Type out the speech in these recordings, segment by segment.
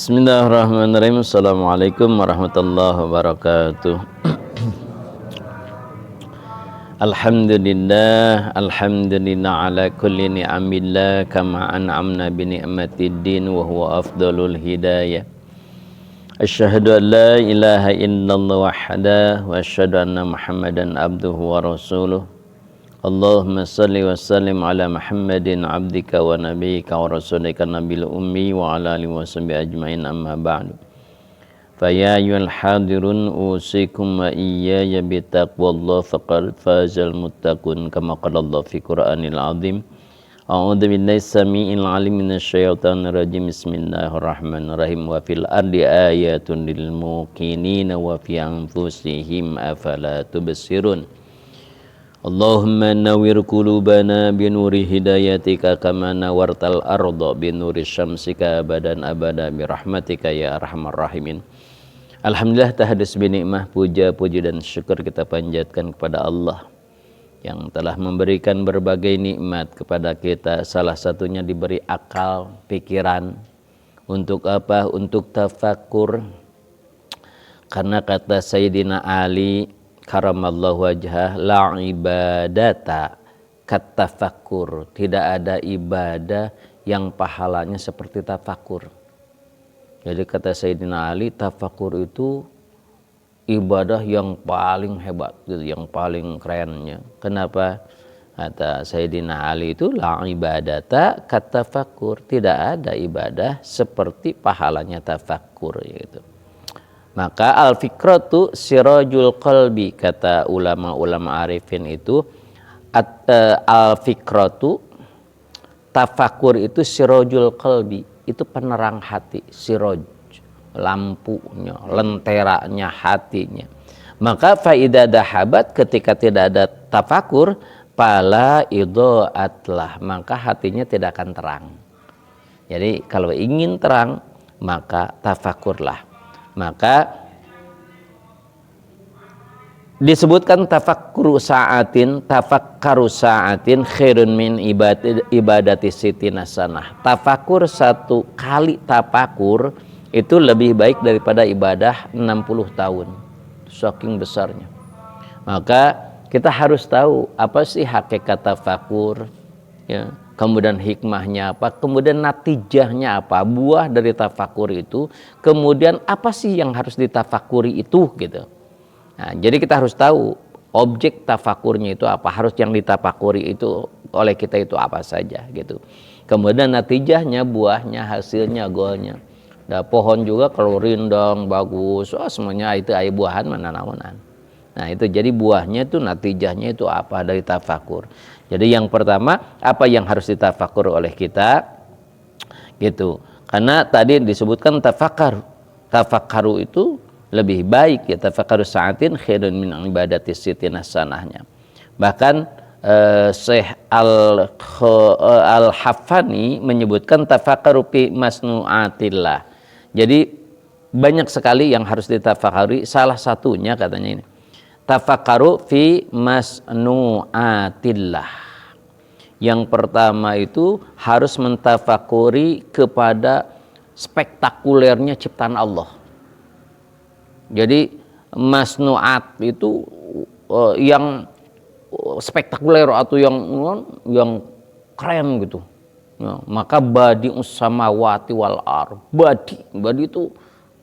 Bismillahirrahmanirrahim. Assalamualaikum warahmatullahi wabarakatuh. Alhamdulillah ala kulli ni'amillah kama an'amna bi ni'matiddin wa huwa afdalul hidayah. Asyhadu an la ilaha illallah wahdahu wa asyhadu anna Muhammadan abduhu wa rasuluh. Allahumma salli wa sallim ala Muhammadin abdika wa nabiyyika wa rasulika nabil ummi wa ala alihi wa sahbihi ajmain amma ba'du. Fa ya ayyuhal hadirun usikum wa iyaya bi taqwallah faqad fazal muttaqun kama qala Allah fi Qur'anil azim. A'udzu billahi samii'il 'alim minasy syaithanir rajim. Bismillahirrahmanirrahim. Wa fil ardi ayatun lil muqinina wa fi anfusihim afala tubsirun. Allahumma nawwir qulubana binuri hidayatika kama nawartal arda binuri syamsika abadan abada birahmatika ya arhamar rahimin. Alhamdulillah tahadus binikmah, puja puji dan syukur kita panjatkan kepada Allah yang telah memberikan berbagai nikmat kepada kita. Salah satunya diberi akal, pikiran. Untuk apa? Untuk tafakur. Karena kata Sayyidina Ali karamallahu wajhah, la ibadata katafakur, tidak ada ibadah yang pahalanya seperti tafakur. Jadi kata Sayyidina Ali, tafakur itu ibadah yang paling hebat gitu, yang paling kerennya. Kenapa? Kata Sayyidina Ali itu la ibadata katafakur, tidak ada ibadah seperti pahalanya tafakur gitu. Maka al-fikratu sirajul qalbi, kata ulama-ulama arifin itu, al-fikratu, tafakur itu sirajul qalbi, itu penerang hati, siraj, lampunya, lenteranya hatinya. Maka faida dahabat, ketika tidak ada tafakur, pala idho'atlah, maka hatinya tidak akan terang. Jadi kalau ingin terang, maka tafakurlah. Maka disebutkan tafakkaru sa'atin khairun min ibadati sitina sanah. Tafakur satu kali tafakur itu lebih baik daripada ibadah 60 tahun. Saking besarnya. Maka kita harus tahu apa sih hakikat tafakur, ya. Kemudian hikmahnya apa, kemudian natijahnya apa, buah dari tafakur itu, kemudian apa sih yang harus ditafakuri itu gitu. Nah, jadi kita harus tahu objek tafakurnya itu apa, harus yang ditafakuri itu oleh kita itu apa saja gitu. Kemudian natijahnya, buahnya, hasilnya, golnya. Nah, pohon juga kalau rindang bagus, semuanya itu air buahan mana-mana. Nah itu jadi buahnya itu, natijahnya itu apa dari tafakur. Jadi yang pertama, apa yang harus ditafakur oleh kita gitu. Karena tadi disebutkan tafakkaru itu lebih baik ya, tafakkaru sa'atin khairun min ibadati sitina sanahnya. Bahkan Syekh Al-Hafani menyebutkan tafakkaru fi masnu'atillah. Jadi banyak sekali yang harus ditafakari, salah satunya katanya ini, tafakkaru fi masnu'atillah. Yang pertama itu harus mentafakuri kepada spektakulernya ciptaan Allah. Jadi masnu'at itu yang spektakuler atau yang keren gitu. Ya, maka badi'us samawati wal ar. Badi itu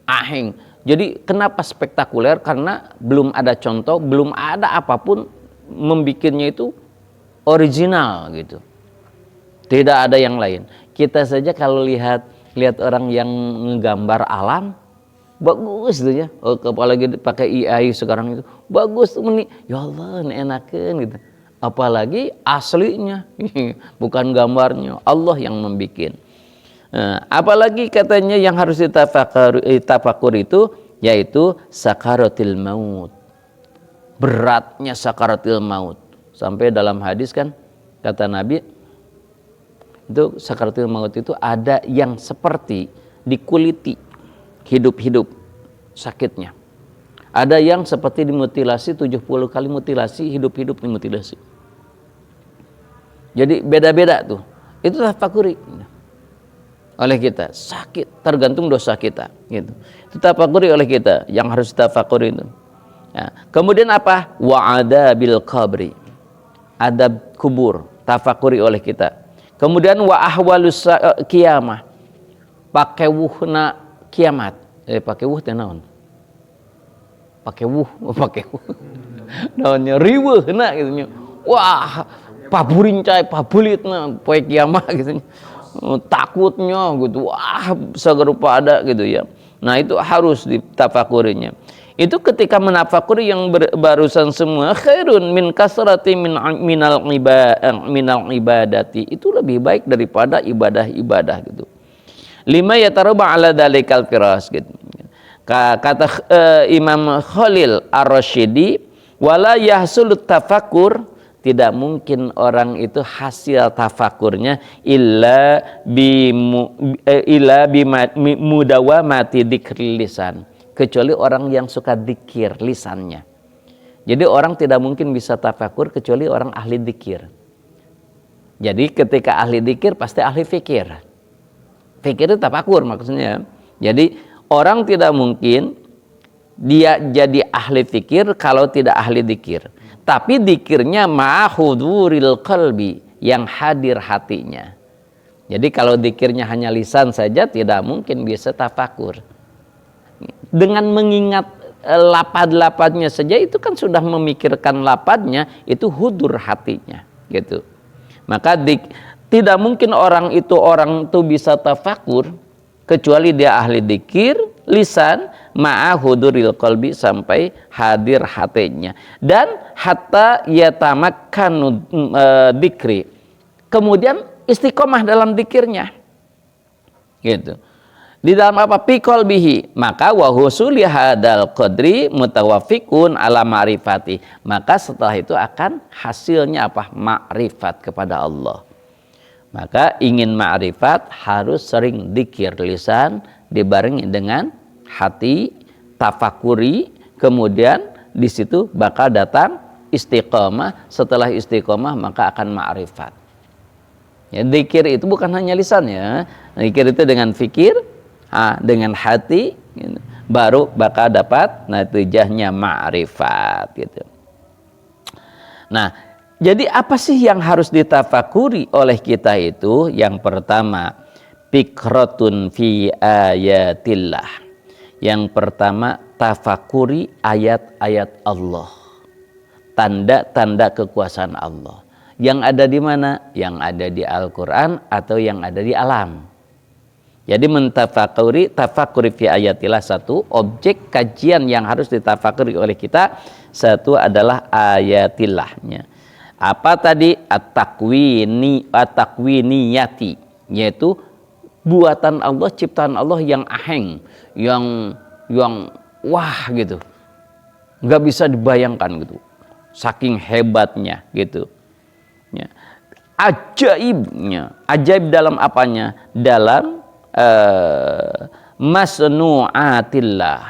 aheng. Jadi kenapa spektakuler? Karena belum ada contoh, belum ada apapun membikinnya itu original gitu. Tidak ada yang lain. Kita saja kalau lihat orang yang menggambar alam, bagus tuh ya. Apalagi pakai AI sekarang itu, bagus tuh ini. Ya Allah, ini enakan gitu. Apalagi aslinya, bukan gambarnya, Allah yang membikin. Apalagi katanya yang harus ditafakur itu yaitu sakaratil maut, beratnya sakaratil maut. Sampai dalam hadis kan kata Nabi itu sakaratil maut itu ada yang seperti dikuliti hidup-hidup sakitnya, ada yang seperti dimutilasi 70 kali mutilasi, hidup-hidup dimutilasi. Jadi beda-beda tuh, itu tafakuri. oleh kita, sakit tergantung dosa kita gitu. Itu tafakuri oleh kita, yang harus tafakuri itu. Ya. Kemudian apa? Wa adabil qabri, adab kubur, tafakuri oleh kita. Kemudian wa ahwalus kiamah, pakewuhna kiamat. Pakai wuh teh naon? Pakai wuh. Naonnya riweuhna gitu nya. Wah, paburincai pabulitna poe kiamat gitu. Takutnya gitu. Wah, sagerupa ada gitu ya. Nah, itu harus ditafakurinya. Itu ketika menafakuri yang barusan semua, khairun min kasrati minal ibadati, itu lebih baik daripada ibadah-ibadah gitu. Lima yataraba ala dalikal firas gitu. Kata Imam Khalil Ar-Rasyidi, wala yahsulut tafakur, tidak mungkin orang itu hasil tafakurnya illa mudawamati dzikri lisan, kecuali orang yang suka dzikir lisannya. Jadi orang tidak mungkin bisa tafakur kecuali orang ahli dzikir. Jadi ketika ahli dzikir pasti ahli fikir. Fikir itu tafakur maksudnya. Jadi orang tidak mungkin dia jadi ahli fikir kalau tidak ahli dzikir. Tapi dzikirnya ma'huduril qalbi, yang hadir hatinya. Jadi kalau dzikirnya hanya lisan saja tidak mungkin bisa tafakur. Dengan mengingat lapad-lapadnya saja itu kan sudah memikirkan lapadnya, itu hudur hatinya gitu. Maka tidak mungkin orang itu bisa tafakur kecuali dia ahli dzikir lisan ma'ahuduril qalbi, sampai hadir hatinya, dan hatta yatamakkanu dzikri, kemudian istiqomah dalam dzikirnya gitu. Di dalam apa? Fi qalbihi, maka wa husuli hadal qadri mutawaffiqun ala ma'rifati, maka setelah itu akan hasilnya apa? Ma'rifat kepada Allah. Maka ingin ma'rifat harus sering dzikir lisan dibarengi dengan hati, tafakuri, kemudian di situ bakal datang istiqomah. Setelah istiqomah maka akan ma'rifat. Ya, dzikir itu bukan hanya lisan ya. Dzikir itu dengan fikir, dengan hati, gitu. Baru bakal dapat natijahnya ma'rifat gitu. Nah, jadi apa sih yang harus ditafakuri oleh kita itu? Yang pertama, fikratun fi ayatillah. Yang pertama, tafakuri ayat-ayat Allah, tanda-tanda kekuasaan Allah. Yang ada di mana? Yang ada di Al-Quran atau yang ada di alam. Jadi tafakuri fi ayatillah, satu objek kajian yang harus ditafakuri oleh kita, satu adalah ayatillahnya. Apa tadi? At-takwiniyati, yaitu buatan Allah, ciptaan Allah yang aheng, yang wah gitu, nggak bisa dibayangkan gitu, saking hebatnya gitu ya. Ajaibnya, ajaib dalam apanya? Dalam masnu'atillah,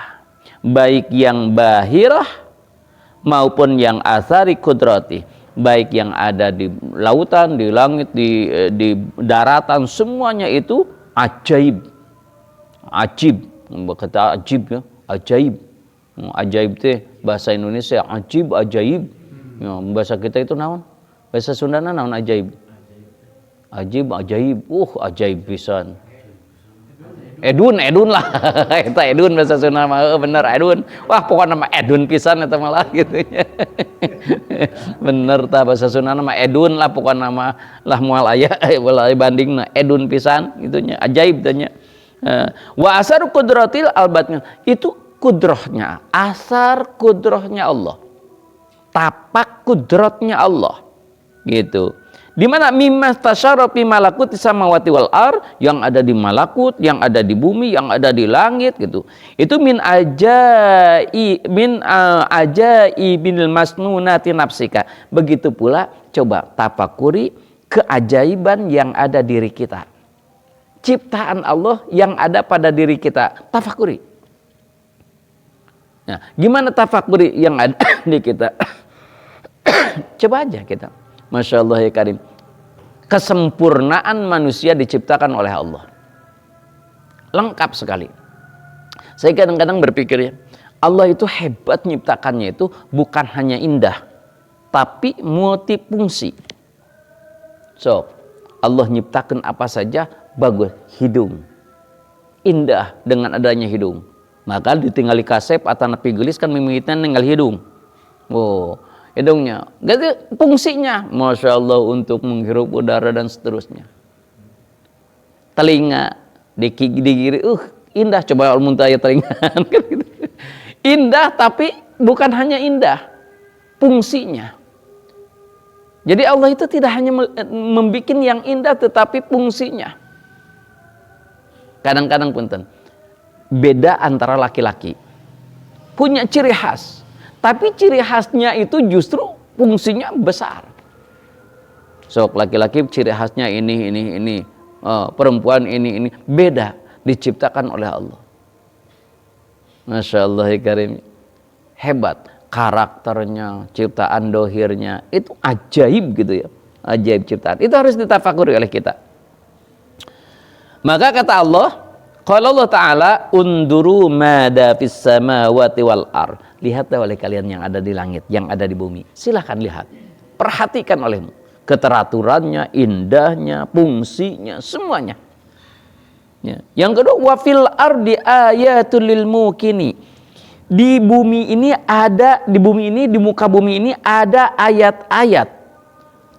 baik yang bahirah maupun yang athari kudrati, baik yang ada di lautan, di langit, di daratan, semuanya itu ajaib. Ajib, kata ajib ya, ajaib. Ajaib teh bahasa Indonesia ajib, ajaib. Ya, bahasa kita itu naon? Bahasa Sunda naon ajaib? Ajib, ajaib. Ajaib pisan. Edun lah. Eta edun bahasa Sunda mah bener edun. Wah, pokoknya nama edun pisan eta malah gitu nya. Bener tah bahasa Sunda nama edun lah, pokoknya nama lah moal aya bandingna edun pisan gitu nya. Ajaib teh nya. Wa asar kudratil albatnya, itu kudrohnya, asar kudrohnya Allah, tapak kudrotnya Allah gitu. Dimana mimma tasyarafi malakuti samawati wal ar, yang ada di malakut, yang ada di bumi, yang ada di langit gitu. Itu min binil masnunati nafsika. Begitu pula coba tafakuri keajaiban yang ada diri kita, ciptaan Allah yang ada pada diri kita, tafakuri. Nah, gimana tafakuri yang ada di kita? Coba aja kita. Masya Allah ya Karim. Kesempurnaan manusia diciptakan oleh Allah. lengkap sekali. Saya kadang-kadang berpikir ya, Allah itu hebat nyiptakannya itu bukan hanya indah, tapi multifungsi. So, Allah nyiptakan apa saja bagus. Hidung, indah dengan adanya hidung. Maka ditinggali kasep atau napi gelis kan mimitian tinggal hidung. Oh, hidungnya. Jadi fungsinya, masya Allah, untuk menghirup udara dan seterusnya. Telinga, digiri, indah. Coba muntah telinga. Indah, tapi bukan hanya indah, fungsinya. Jadi Allah itu tidak hanya membuat yang indah, tetapi fungsinya. Kadang-kadang punten, beda antara laki-laki, punya ciri khas, tapi ciri khasnya itu justru fungsinya besar. Sok laki-laki ciri khasnya ini, perempuan ini, beda, diciptakan oleh Allah. Masya Allah karim, hebat karakternya, ciptaan dohirnya, itu ajaib gitu ya, ajaib ciptaan. Itu harus ditafakuri oleh kita. Maka kata Allah, qala Allah Ta'ala, unduru mada fis samawati wal ar. Lihatlah oleh kalian yang ada di langit, yang ada di bumi. Silahkan lihat, perhatikan olehmu, keteraturannya, indahnya, fungsinya, semuanya. Ya. Yang kedua, wa fil ardi ayatul lil mukini. Di bumi ini ada, di muka bumi ini ada ayat-ayat,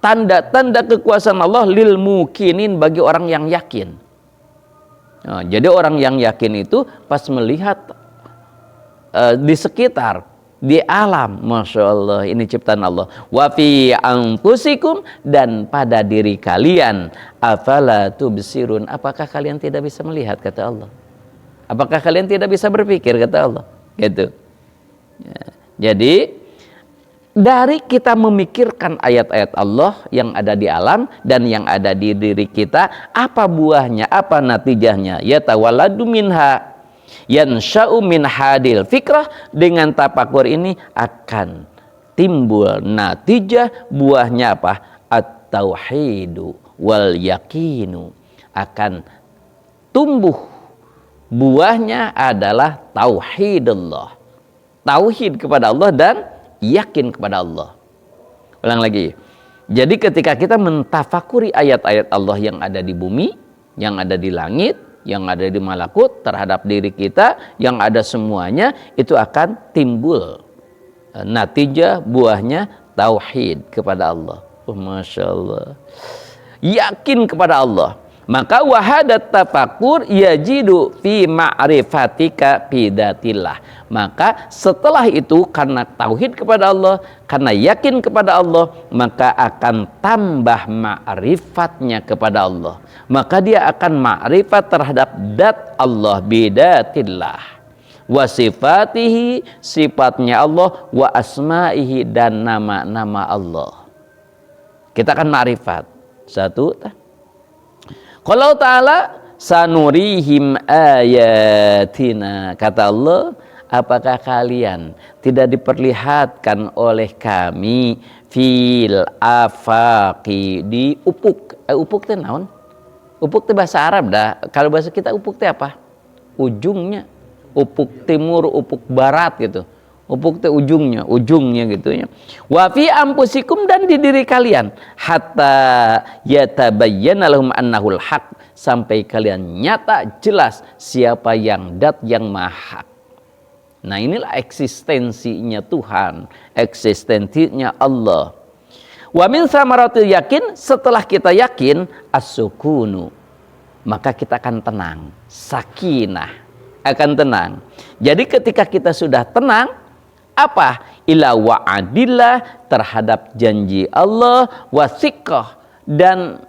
tanda-tanda kekuasaan Allah lil mukinin, bagi orang yang yakin. Nah, jadi orang yang yakin itu pas melihat di sekitar, di alam, masya Allah, ini ciptaan Allah. Wa fi anfusikum, dan pada diri kalian, afala tubsirun, apakah kalian tidak bisa melihat, kata Allah. Apakah kalian tidak bisa berpikir, kata Allah. Gitu. Ya. Jadi dari kita memikirkan ayat-ayat Allah yang ada di alam dan yang ada di diri kita, apa buahnya, apa natijahnya? Yatawalladu minha yansha'u min hadil fikrah. Dengan tafakur ini akan timbul natijah, buahnya apa? At-tauhidu wal yakinu. Akan tumbuh, buahnya adalah tauhidullah, tauhid kepada Allah dan yakin kepada Allah. Ulang lagi. Jadi ketika kita mentafakuri ayat-ayat Allah yang ada di bumi, yang ada di langit, yang ada di malakut, terhadap diri kita, yang ada semuanya, itu akan timbul natijah, buahnya tauhid kepada Allah. Masya Allah, yakin kepada Allah. Maka wahadat tafakur yajidu fi ma'rifatika bidatillah. Maka setelah itu, karena tauhid kepada Allah, karena yakin kepada Allah, maka akan tambah ma'rifatnya kepada Allah. Maka dia akan ma'rifat terhadap dat Allah, bidatillah, wa sifatihi, sifatnya Allah, wa asma'ihi, dan nama-nama Allah. Kita akan ma'rifat. Satu, kalau Ta'ala sanurihim ayatina, kata Allah, apakah kalian tidak diperlihatkan oleh kami fil afaqi, di upuk. Upuk itu naon? Upuk itu bahasa Arab dah. Kalau bahasa kita upuk itu apa? Ujungnya. Upuk timur, upuk barat gitu. Upuk itu ujungnya gitu ya. Wa fi anfusikum, dan di diri kalian, hatta yatabayyana lahum annahul haq, sampai kalian nyata jelas siapa yang dat, yang maha. Nah, inilah eksistensinya Tuhan, eksistensinya Allah. Wa min samaratil yakin, setelah kita yakin, as-sukunu, maka kita akan tenang, sakinah, akan tenang. Jadi ketika kita sudah tenang, apa? Ila wa'adillah, terhadap janji Allah, wasiqah, dan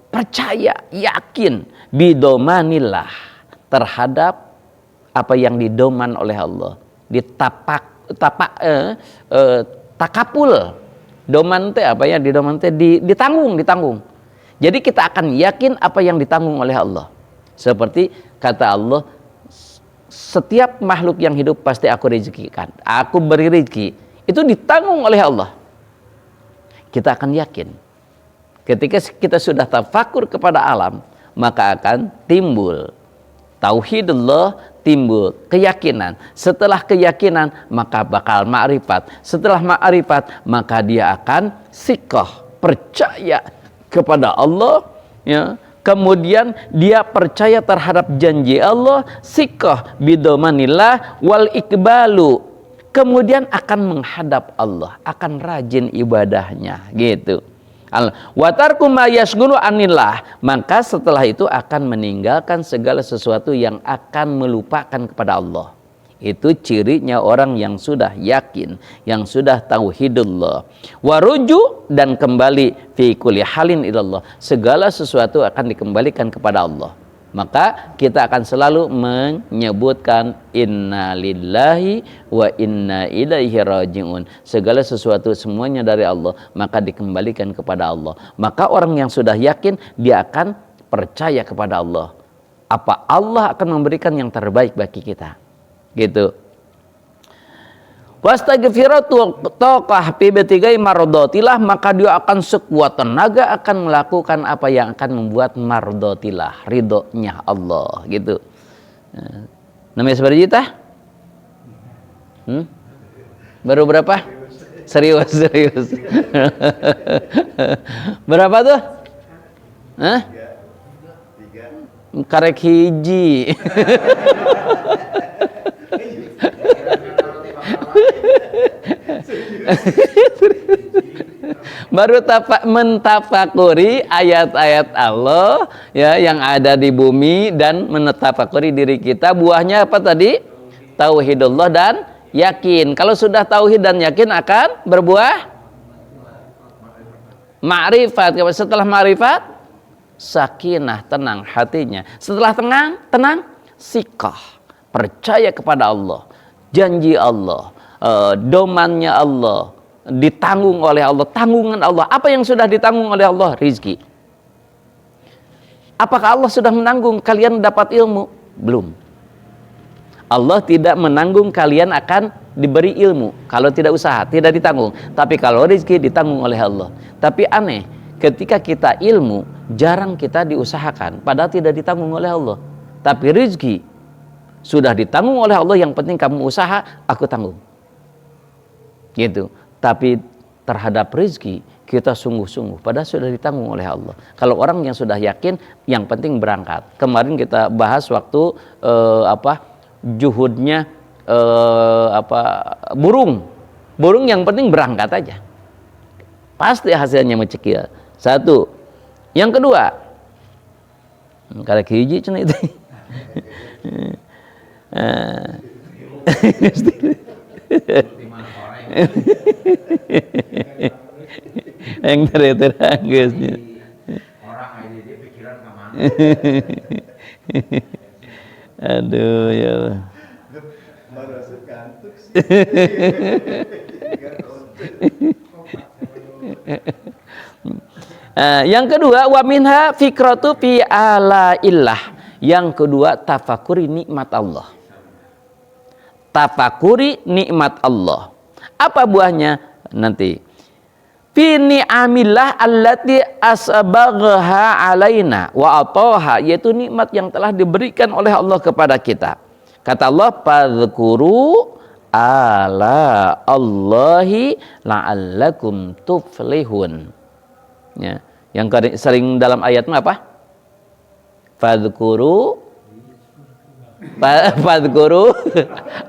percaya, yakin, bidomanillah, terhadap apa yang didoman oleh Allah. Takapul. Doman teh apa ya? Didoman teh ditanggung. Jadi kita akan yakin apa yang ditanggung oleh Allah. Seperti kata Allah, setiap makhluk yang hidup pasti aku rezekikan, aku beri rezeki, itu ditanggung oleh Allah. Kita akan yakin. Ketika kita sudah tafakur kepada alam, maka akan timbul tauhidullah timbul keyakinan. Setelah keyakinan maka bakal ma'rifat. Setelah ma'rifat maka dia akan siqah, percaya kepada Allah, ya. Kemudian dia percaya terhadap janji Allah, siqah bidomanillah wal ikbalu. Kemudian akan menghadap Allah, akan rajin ibadahnya, gitu. Wa tarku ma yasghulu anillah, maka setelah itu akan meninggalkan segala sesuatu yang akan melupakan kepada Allah. Itu cirinya orang yang sudah yakin, yang sudah tauhidullah. Waruju, dan kembali fi kulli halin ilallah, segala sesuatu akan dikembalikan kepada Allah. Maka kita akan selalu menyebutkan inna lillahi wa inna ilaihi raji'un. Segala sesuatu semuanya dari Allah, maka dikembalikan kepada Allah. Maka orang yang sudah yakin, dia akan percaya kepada Allah. Apa Allah akan memberikan yang terbaik bagi kita. Gitu. Wastaghfiratu taqah fi batigai mardotilah, maka dia akan sekuat tenaga akan melakukan apa yang akan membuat mardotilah, ridhonya Allah, gitu. Namanya seperti kita? Baru berapa? Serius. Berapa tuh? Karek hiji. Baru mentafakuri ayat-ayat Allah, ya, yang ada di bumi, dan menetafakuri diri kita. Buahnya apa tadi? Tauhidullah dan yakin. Kalau sudah tauhid dan yakin akan berbuah ma'rifat. Setelah ma'rifat, sakinah, tenang hatinya. Setelah tenang, siqah, percaya kepada Allah, janji Allah, domannya Allah, ditanggung oleh Allah, tanggungan Allah. Apa yang sudah ditanggung oleh Allah? Rizki. Apakah Allah sudah menanggung kalian dapat ilmu? Belum. Allah tidak menanggung kalian akan diberi ilmu. Kalau tidak usaha, tidak ditanggung. Tapi kalau rizki ditanggung oleh Allah. Tapi aneh, ketika kita ilmu, jarang kita diusahakan, padahal tidak ditanggung oleh Allah. Tapi rizki sudah ditanggung oleh Allah, yang penting kamu usaha, aku tanggung. Gitu. Tapi terhadap rezeki kita sungguh-sungguh, padahal sudah ditanggung oleh Allah. Kalau orang yang sudah yakin, yang penting berangkat. Kemarin kita bahas waktu juhudnya burung yang penting berangkat aja, pasti hasilnya mencekil. Satu. Yang kedua, karek hiji cenah itu. Yang terang guysnya. Orang ini dia pikiran kemana? Aduh ya Allah. Yang kedua, wa minha fikratu fi ala illah. Yang kedua, tafakuri nikmat Allah. Tafakuri nikmat Allah. Apa buahnya? Nanti. Fi ni'amillah allati asbaghaha alaina wa ataha, yaitu nikmat yang telah diberikan oleh Allah kepada kita. Kata Allah, fadzkuru ala Allahi la'allakum tuflihun. Ya, yang sering dalam ayatnya apa? Fadzkuru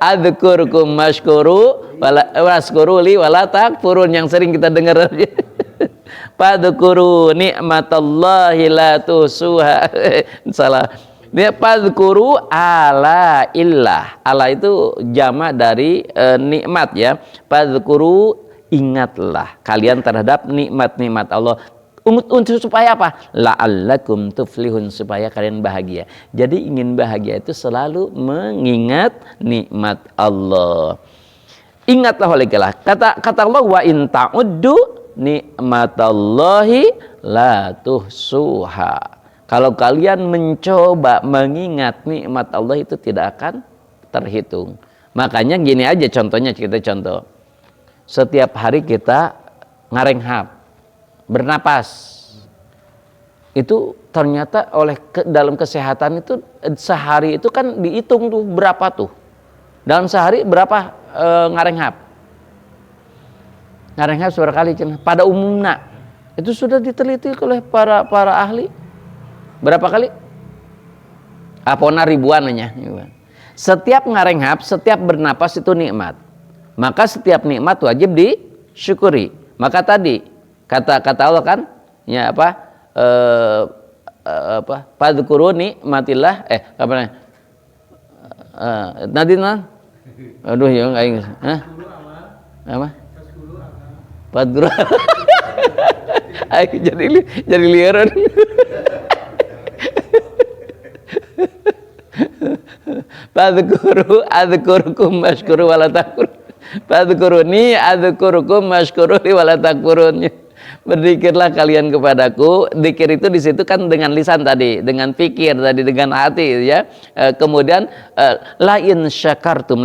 adzkurkum mashkuru waskuruli wala takfurun, yang sering kita dengar. Fadzkuru ni'matallahi la tusuha. Salah. Dia fadzkuru ala illah. Ala itu jamak dari nikmat, ya. Fadzkuru, ingatlah kalian terhadap nikmat-nikmat Allah. Untuk supaya apa? La'allakum tuflihun, supaya kalian bahagia. Jadi ingin bahagia itu selalu mengingat nikmat Allah. Ingatlah oleh Allah. Kata Allah, wa in ta'uddu nikmatallahi la tuhsuha. Kalau kalian mencoba mengingat nikmat Allah, itu tidak akan terhitung. Makanya gini aja contohnya, kita contoh. Setiap hari kita ngarenghap, bernapas. itu ternyata dalam kesehatan itu sehari itu kan dihitung tuh berapa tuh. Dalam sehari berapa ngarenghap? Ngarenghap seberapa kali cenah? Pada umumnya itu sudah diteliti oleh para ahli. Berapa kali? Apona ribuan nya. Setiap ngarenghap, setiap bernapas itu nikmat. Maka setiap nikmat wajib disyukuri. Maka tadi kata Allah kan, ya apa? Fadhkuruni matillah apa namanya? Nadina. Aduh ya enggak ingat. Hah? Apa? Fadhkur. Ayo jadi liaran. Fadhkuru adzkurukum washkuru wala takfurun. Fadhkuruni adzkurukum washkuru wala takfurun. Berzikirlah kalian kepadaku. Zikir itu di situ kan dengan lisan tadi, dengan pikir tadi, dengan hati ya. Kemudian la in syakartum,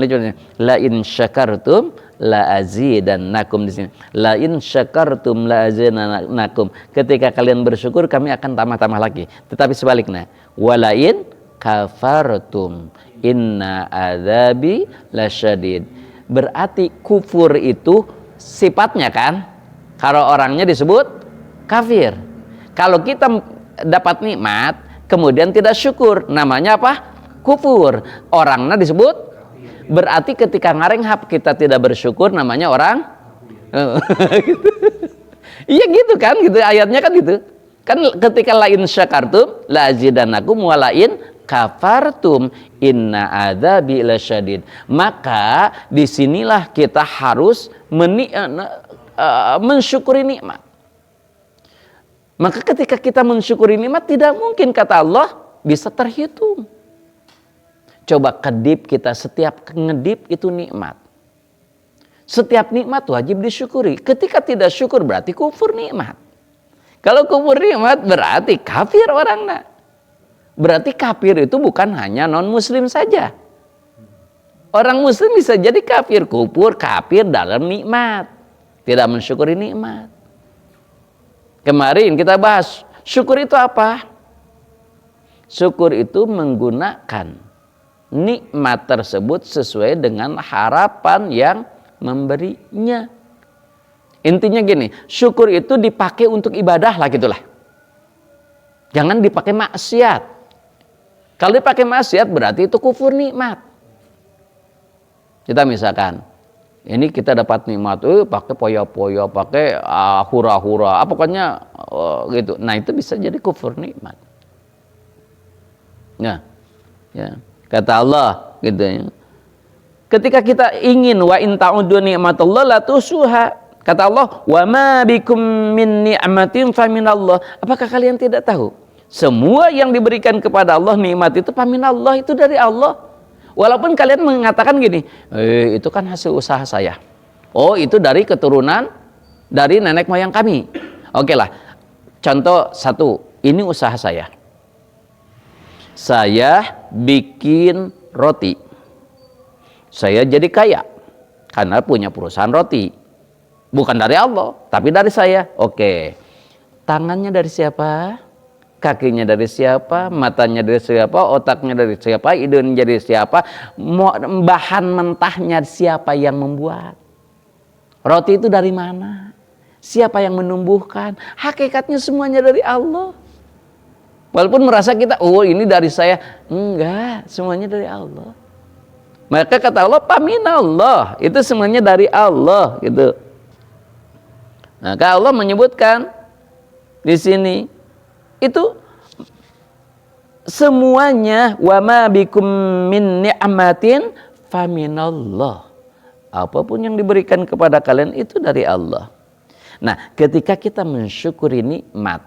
la in syakartum la azidannakum di sini. La in syakartum la azidannakum. Ketika kalian bersyukur kami akan tambah-tambah lagi. Tetapi sebaliknya, walain kafartum inna adzabi lasyadid. Berarti kufur itu sifatnya kan, kalau orangnya disebut kafir. Kalau kita dapat nikmat kemudian tidak syukur, namanya apa? Kufur. Orangnya disebut, berarti ketika ngarenghap kita tidak bersyukur, namanya orang gitu. Iya gitu kan, gitu ayatnya kan gitu. Kan ketika lain syakartum la azidannakum wa lain kafartum inna adzabi lasyadid. Maka disinilah kita harus mensyukuri nikmat. Maka ketika kita mensyukuri nikmat, tidak mungkin kata Allah bisa terhitung. Coba kedip kita, setiap ngedip itu nikmat. Setiap nikmat wajib disyukuri. Ketika tidak syukur berarti kufur nikmat. Kalau kufur nikmat berarti kafir orangnya. Berarti kafir itu bukan hanya non muslim saja. Orang muslim bisa jadi kafir, kufur, kafir dalam nikmat. Tidak mensyukuri nikmat. Kemarin kita bahas, syukur itu apa? Syukur itu menggunakan nikmat tersebut sesuai dengan harapan yang memberinya. Intinya gini, syukur itu dipakai untuk ibadah lah gitulah. Jangan dipakai maksiat. Kalau dipakai maksiat berarti itu kufur nikmat. Kita misalkan, ini kita dapat nikmat, pakai poya-poya, pakai hura-hura, pokoknya gitu. Nah itu bisa jadi kufur nikmat. Nah, ya kata Allah gitu ya. Ketika kita ingin wa in ta'uddu ni'matallah la tusuha. Kata Allah, wa ma bikum min ni'matin faminallah. Apakah kalian tidak tahu? Semua yang diberikan kepada Allah nikmat itu faminallah, itu dari Allah. Walaupun kalian mengatakan gini, itu kan hasil usaha saya. Oh, itu dari keturunan dari nenek moyang kami. Oke lah. Contoh satu, ini usaha saya. Saya bikin roti. Saya jadi kaya karena punya perusahaan roti. Bukan dari Allah, tapi dari saya. Oke. Tangannya dari siapa? Kakinya dari siapa? Matanya dari siapa? Otaknya dari siapa? Hidungnya dari siapa? Bahan mentahnya siapa yang membuat? Roti itu dari mana? Siapa yang menumbuhkan? Hakikatnya semuanya dari Allah. Walaupun merasa kita, oh ini dari saya. Enggak, semuanya dari Allah. Maka kata Allah, paminallah. Itu semuanya dari Allah gitu. Maka Allah menyebutkan di sini itu semuanya wa ma bikum min ni'matin faminallah. Apapun yang diberikan kepada kalian itu dari Allah. Nah, ketika kita mensyukuri nikmat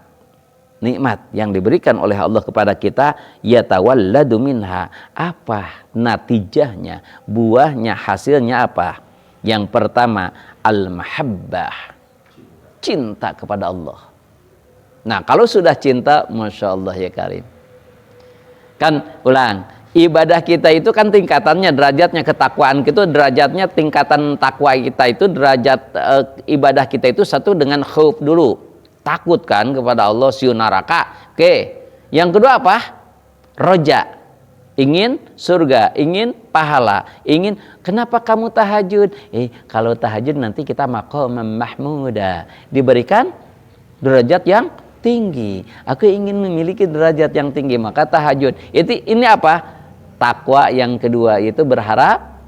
yang diberikan oleh Allah kepada kita, yatawalladu minha, apa natijahnya, buahnya, hasilnya apa? Yang pertama, al-mahabbah, cinta kepada Allah. Nah, kalau sudah cinta, Masya Allah ya karim. Kan, ulang, ibadah kita itu kan tingkatannya, derajatnya, ketakwaan kita, derajatnya, tingkatan takwa kita itu, derajat ibadah kita itu satu dengan khauf dulu. takutkan kepada Allah, siun neraka. Oke. Yang kedua apa? Roja, ingin surga, ingin pahala, ingin. Kenapa kamu tahajud? Kalau tahajud nanti kita maqam mahmuda, diberikan derajat yang tinggi. Aku ingin memiliki derajat yang tinggi, maka tahajud. Ini apa? Takwa yang kedua, itu berharap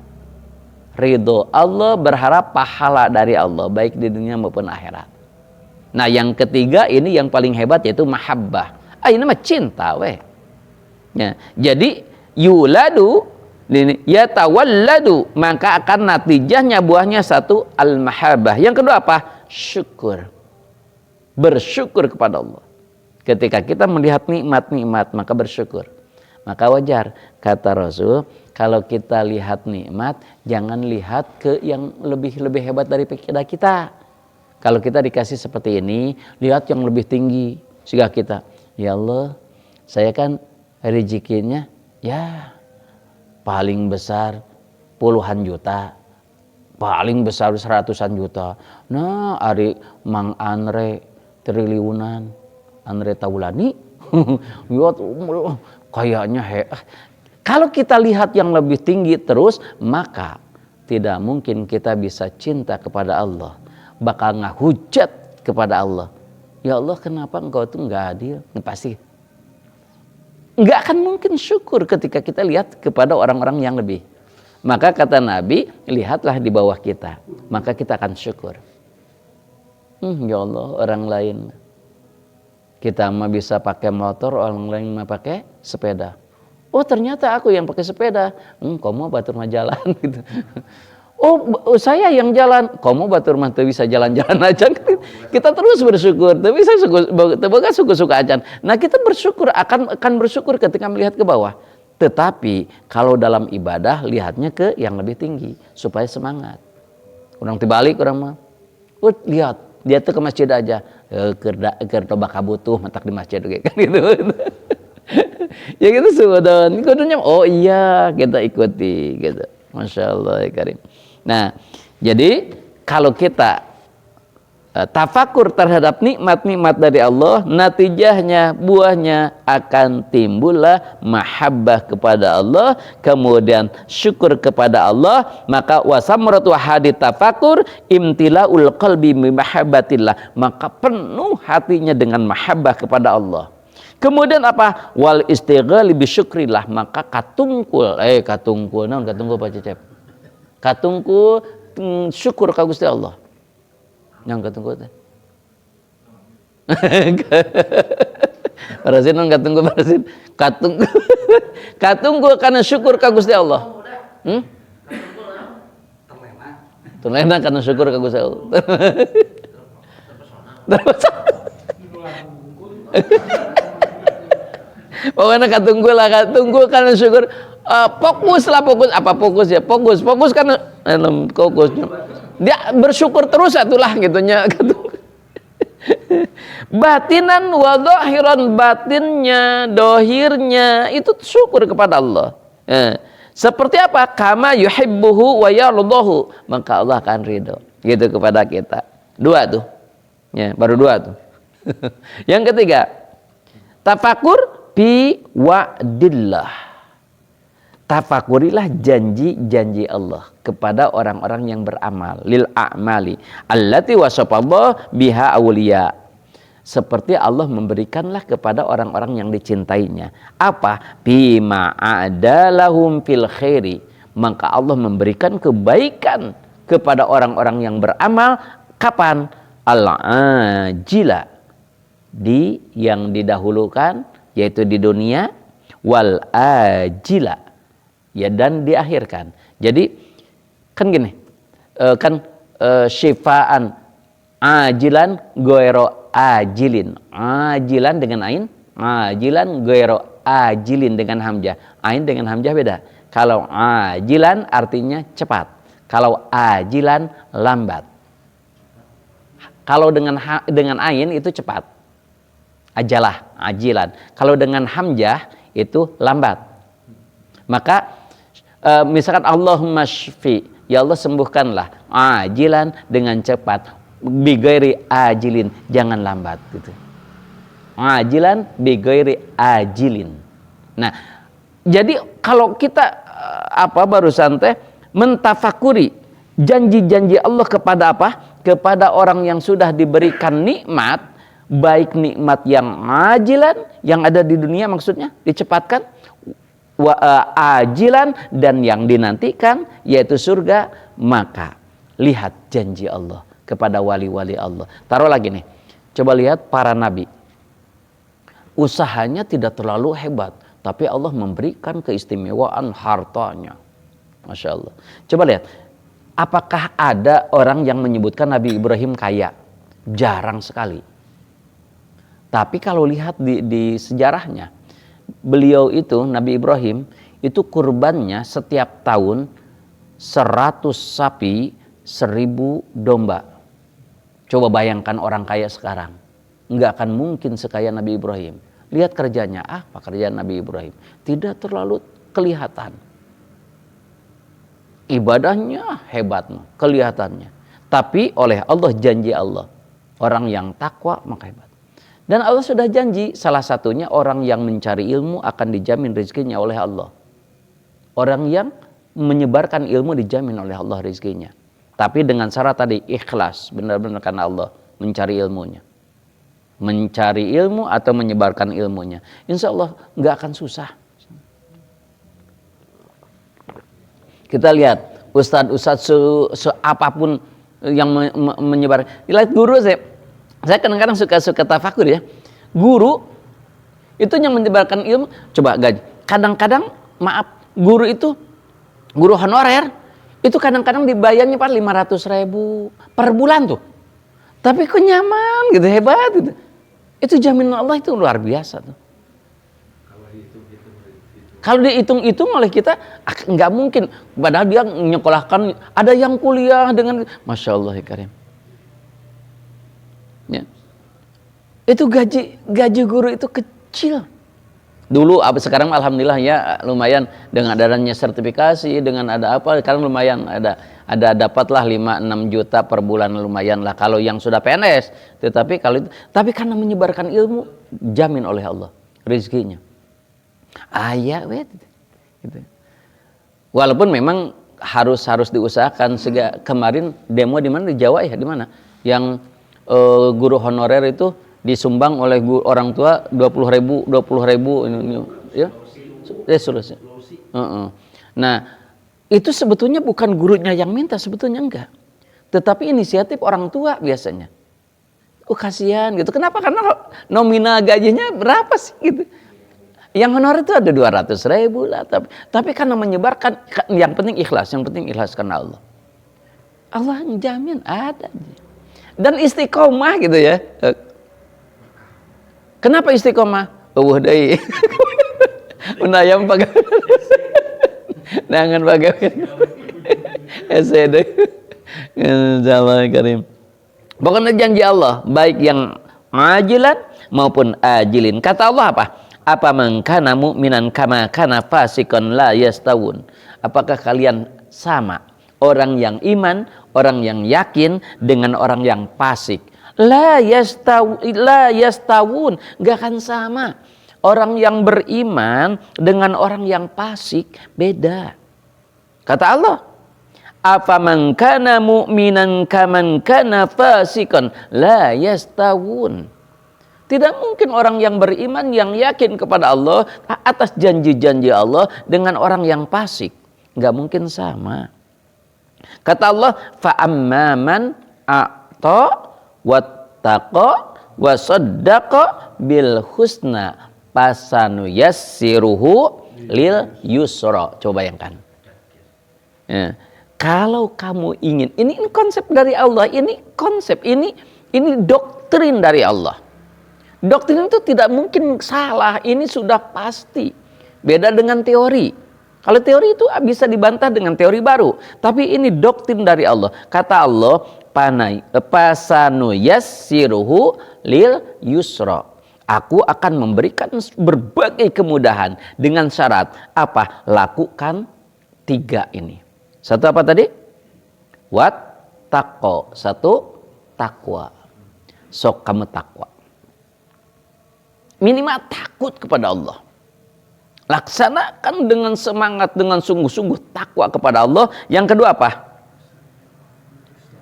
ridho Allah, berharap pahala dari Allah baik di dunia maupun akhirat. Nah, yang ketiga ini yang paling hebat, yaitu mahabbah. Ini mah cinta weh. Ya, jadi yuladu yatawalladu, maka akan natijahnya, buahnya satu, al-mahabbah. Yang kedua apa? Syukur. Bersyukur kepada Allah. Ketika kita melihat nikmat-nikmat, maka bersyukur. Maka wajar, kata Rasul, kalau kita lihat nikmat, jangan lihat ke yang lebih hebat dari kita. Kalau kita dikasih seperti ini, lihat yang lebih tinggi. Sehingga kita, ya Allah, saya kan rezekinya ya paling besar puluhan juta, paling besar 100-an juta. Nah, ari Mang Andre triliunan, Andre Taulani, kayaknya Kalau kita lihat yang lebih tinggi terus, maka tidak mungkin kita bisa cinta kepada Allah. Bakal ngahujat kepada Allah. Ya Allah, kenapa engkau itu nggak adil? Pasti nggak akan mungkin syukur ketika kita lihat kepada orang-orang yang lebih. Maka kata Nabi, lihatlah di bawah kita, maka kita akan syukur. Ya Allah, orang lain kita mah bisa pakai motor, orang lain mah pakai sepeda. Oh, ternyata aku yang pakai sepeda. Kamu batur mah jalan gitu. Oh, saya yang jalan. Kamu batur mah teu bisa jalan-jalan aja. Kita terus bersyukur. Tapi saya suka-suka aja. Nah, kita bersyukur akan bersyukur ketika melihat ke bawah. Tetapi kalau dalam ibadah, lihatnya ke yang lebih tinggi supaya semangat. Orang terbalik orang mah. Lihat, dia tuh ke masjid aja. Keur baka butuh matak di masjid kan gitu. Ya gitu sudah. Kudunya oh iya, kita ikuti gitu. Masya Allah ya Karim. Nah, jadi kalau kita tafakur terhadap nikmat-nikmat dari Allah, natijahnya, buahnya akan timbullah mahabbah kepada Allah, kemudian syukur kepada Allah. Maka wasamratu hadit tafakur imtilaul qalbi bimahabbatillah, maka penuh hatinya dengan mahabbah kepada Allah. Kemudian apa? Wal istighali bisyukrillah, maka katungkul naon katungkul Pak Cecep? Katungkul syukur ka Gusti Allah. Yang katungkul teh. Parasin non katungkul parasin. Katungkul karena syukur ka Gusti Allah. Terlena karena syukur ka Gusti Allah. Pokoknya katunggu karena syukur. Fokus karena fokusnya. Dia bersyukur terus atulah gitunya. Batinan wa dhahiran, batinnya, dohirnya itu syukur kepada Allah. Seperti apa? Kama yuhibbuhu wa yardahu, maka Allah akan ridho gitu kepada kita. Dua tuh. Ya, baru dua tuh. Yang ketiga, tafakur bi wa'dillah. Tafakurilah janji-janji Allah kepada orang-orang yang beramal, lil a'mali allati wasafallahu biha awliya. Seperti Allah memberikanlah kepada orang-orang yang dicintainya. Apa? Bima a'dalahum fil khairi. Maka Allah memberikan kebaikan kepada orang-orang yang beramal. Kapan? Al-ajila, di yang didahulukan, yaitu di dunia, wal ajila, ya, dan diakhirkan. Jadi kan gini, syifaan ajilan goero ajilin, ajilan dengan ain, ajilan goero ajilin dengan hamzah. Ain dengan hamzah beda. Kalau ajilan artinya cepat, kalau ajilan lambat. Kalau dengan ain itu cepat, ajalah, ajilan. Kalau dengan hamzah itu lambat. Maka misalkan Allahumma shfi, ya Allah sembuhkanlah, ajilan dengan cepat, Bigairi ajilin, jangan lambat gitu. Ajilan bigairi ajilin. Nah, jadi kalau kita barusan teh mentafakuri janji-janji Allah kepada apa? Kepada orang yang sudah diberikan nikmat, baik nikmat yang ajilan yang ada di dunia maksudnya dicepatkan, ajilan dan yang dinantikan yaitu surga, maka lihat janji Allah kepada wali-wali Allah. Taruh lagi nih, coba lihat para nabi, usahanya tidak terlalu hebat, tapi Allah memberikan keistimewaan hartanya, Masya Allah. Coba lihat, apakah ada orang yang menyebutkan Nabi Ibrahim kaya? Jarang sekali. Tapi kalau lihat di sejarahnya, beliau itu, Nabi Ibrahim, itu kurbannya setiap tahun 100 sapi, 1000 domba. Coba bayangkan orang kaya sekarang. Nggak akan mungkin sekaya Nabi Ibrahim. Lihat kerjanya, apa kerjaan Nabi Ibrahim? Tidak terlalu kelihatan. Ibadahnya hebat, kelihatannya. Tapi oleh Allah, janji Allah, orang yang takwa maka hebat. Dan Allah sudah janji, salah satunya orang yang mencari ilmu akan dijamin rezekinya oleh Allah. Orang yang menyebarkan ilmu dijamin oleh Allah rezekinya. Tapi dengan syarat tadi, ikhlas, benar-benar karena Allah mencari ilmunya. Mencari ilmu atau menyebarkan ilmunya, insya Allah nggak akan susah. Kita lihat ustadz apapun yang menyebar. Lihat guru, saya kadang-kadang suka tafakur ya. Guru itu yang menyebarkan ilmu. Coba gaji. Kadang-kadang guru itu guru honorer itu kadang-kadang dibayarnya 500.000 per bulan tuh. Tapi kok nyaman gitu, hebat gitu. Itu jaminan Allah itu luar biasa tuh. Kalau dihitung-hitung oleh kita nggak mungkin. Padahal dia menyekolahkan, ada yang kuliah dengan Masya Allah ya Karim. Ya. Itu gaji guru itu kecil. Dulu, sekarang alhamdulillah ya lumayan dengan adanya sertifikasi, dengan ada apa, sekarang lumayan ada dapatlah 5-6 juta per bulan, lumayan lah kalau yang sudah PNS. Tetapi tapi karena menyebarkan ilmu, jamin oleh Allah rezekinya. Gitu. Walaupun memang harus diusahakan. Kemarin demo di mana, di Jawa ya, di mana yang guru honorer itu disumbang oleh orang tua 20.000 ya. Nah, itu sebetulnya bukan gurunya yang minta, sebetulnya enggak. Tetapi inisiatif orang tua biasanya. Kasihan gitu. Kenapa? Karena nominal gajinya berapa sih gitu. Yang honorer itu ada 200.000 lah, tapi karena menyebarkan, yang penting ikhlas karena Allah. Allah jamin ada. Dan istiqomah gitu ya. Kenapa istiqomah? Deui. Unayam pagawean. Nangan pagawean. Esede. Insyaallah karim. Pokoknya janji Allah baik yang ajilan maupun ajilin. Kata Allah apa? Apa man kana mu'minan kama kana fasikon la yastawun. Apakah kalian sama orang yang iman, orang yang yakin dengan orang yang fasik? La yastawun, gak akan sama. Orang yang beriman dengan orang yang fasik beda. Kata Allah, afaman kana mu'minan kaman kana fasikon la yastawun. Tidak mungkin orang yang beriman, yang yakin kepada Allah atas janji-janji Allah dengan orang yang fasik. Gak mungkin sama. Kata Allah, fa'amman a'ta wattaqa wasaddaqa bil husna pasanu yassiruhu lil yusra. Coba bayangkan. Ya. Kalau kamu ingin, ini konsep dari Allah, ini konsep, ini doktrin dari Allah. Doktrin itu tidak mungkin salah, ini sudah pasti. Beda dengan teori. Kalau teori itu bisa dibantah dengan teori baru, tapi ini doktrin dari Allah. Kata Allah, pasanu yassiruhu lil yusra. Aku akan memberikan berbagai kemudahan dengan syarat apa? Lakukan 3 ini. Satu apa tadi? Wattaqo. 1, takwa. Sok kamu takwa. Minimal takut kepada Allah. Laksanakan dengan semangat, dengan sungguh-sungguh takwa kepada Allah. Yang kedua apa?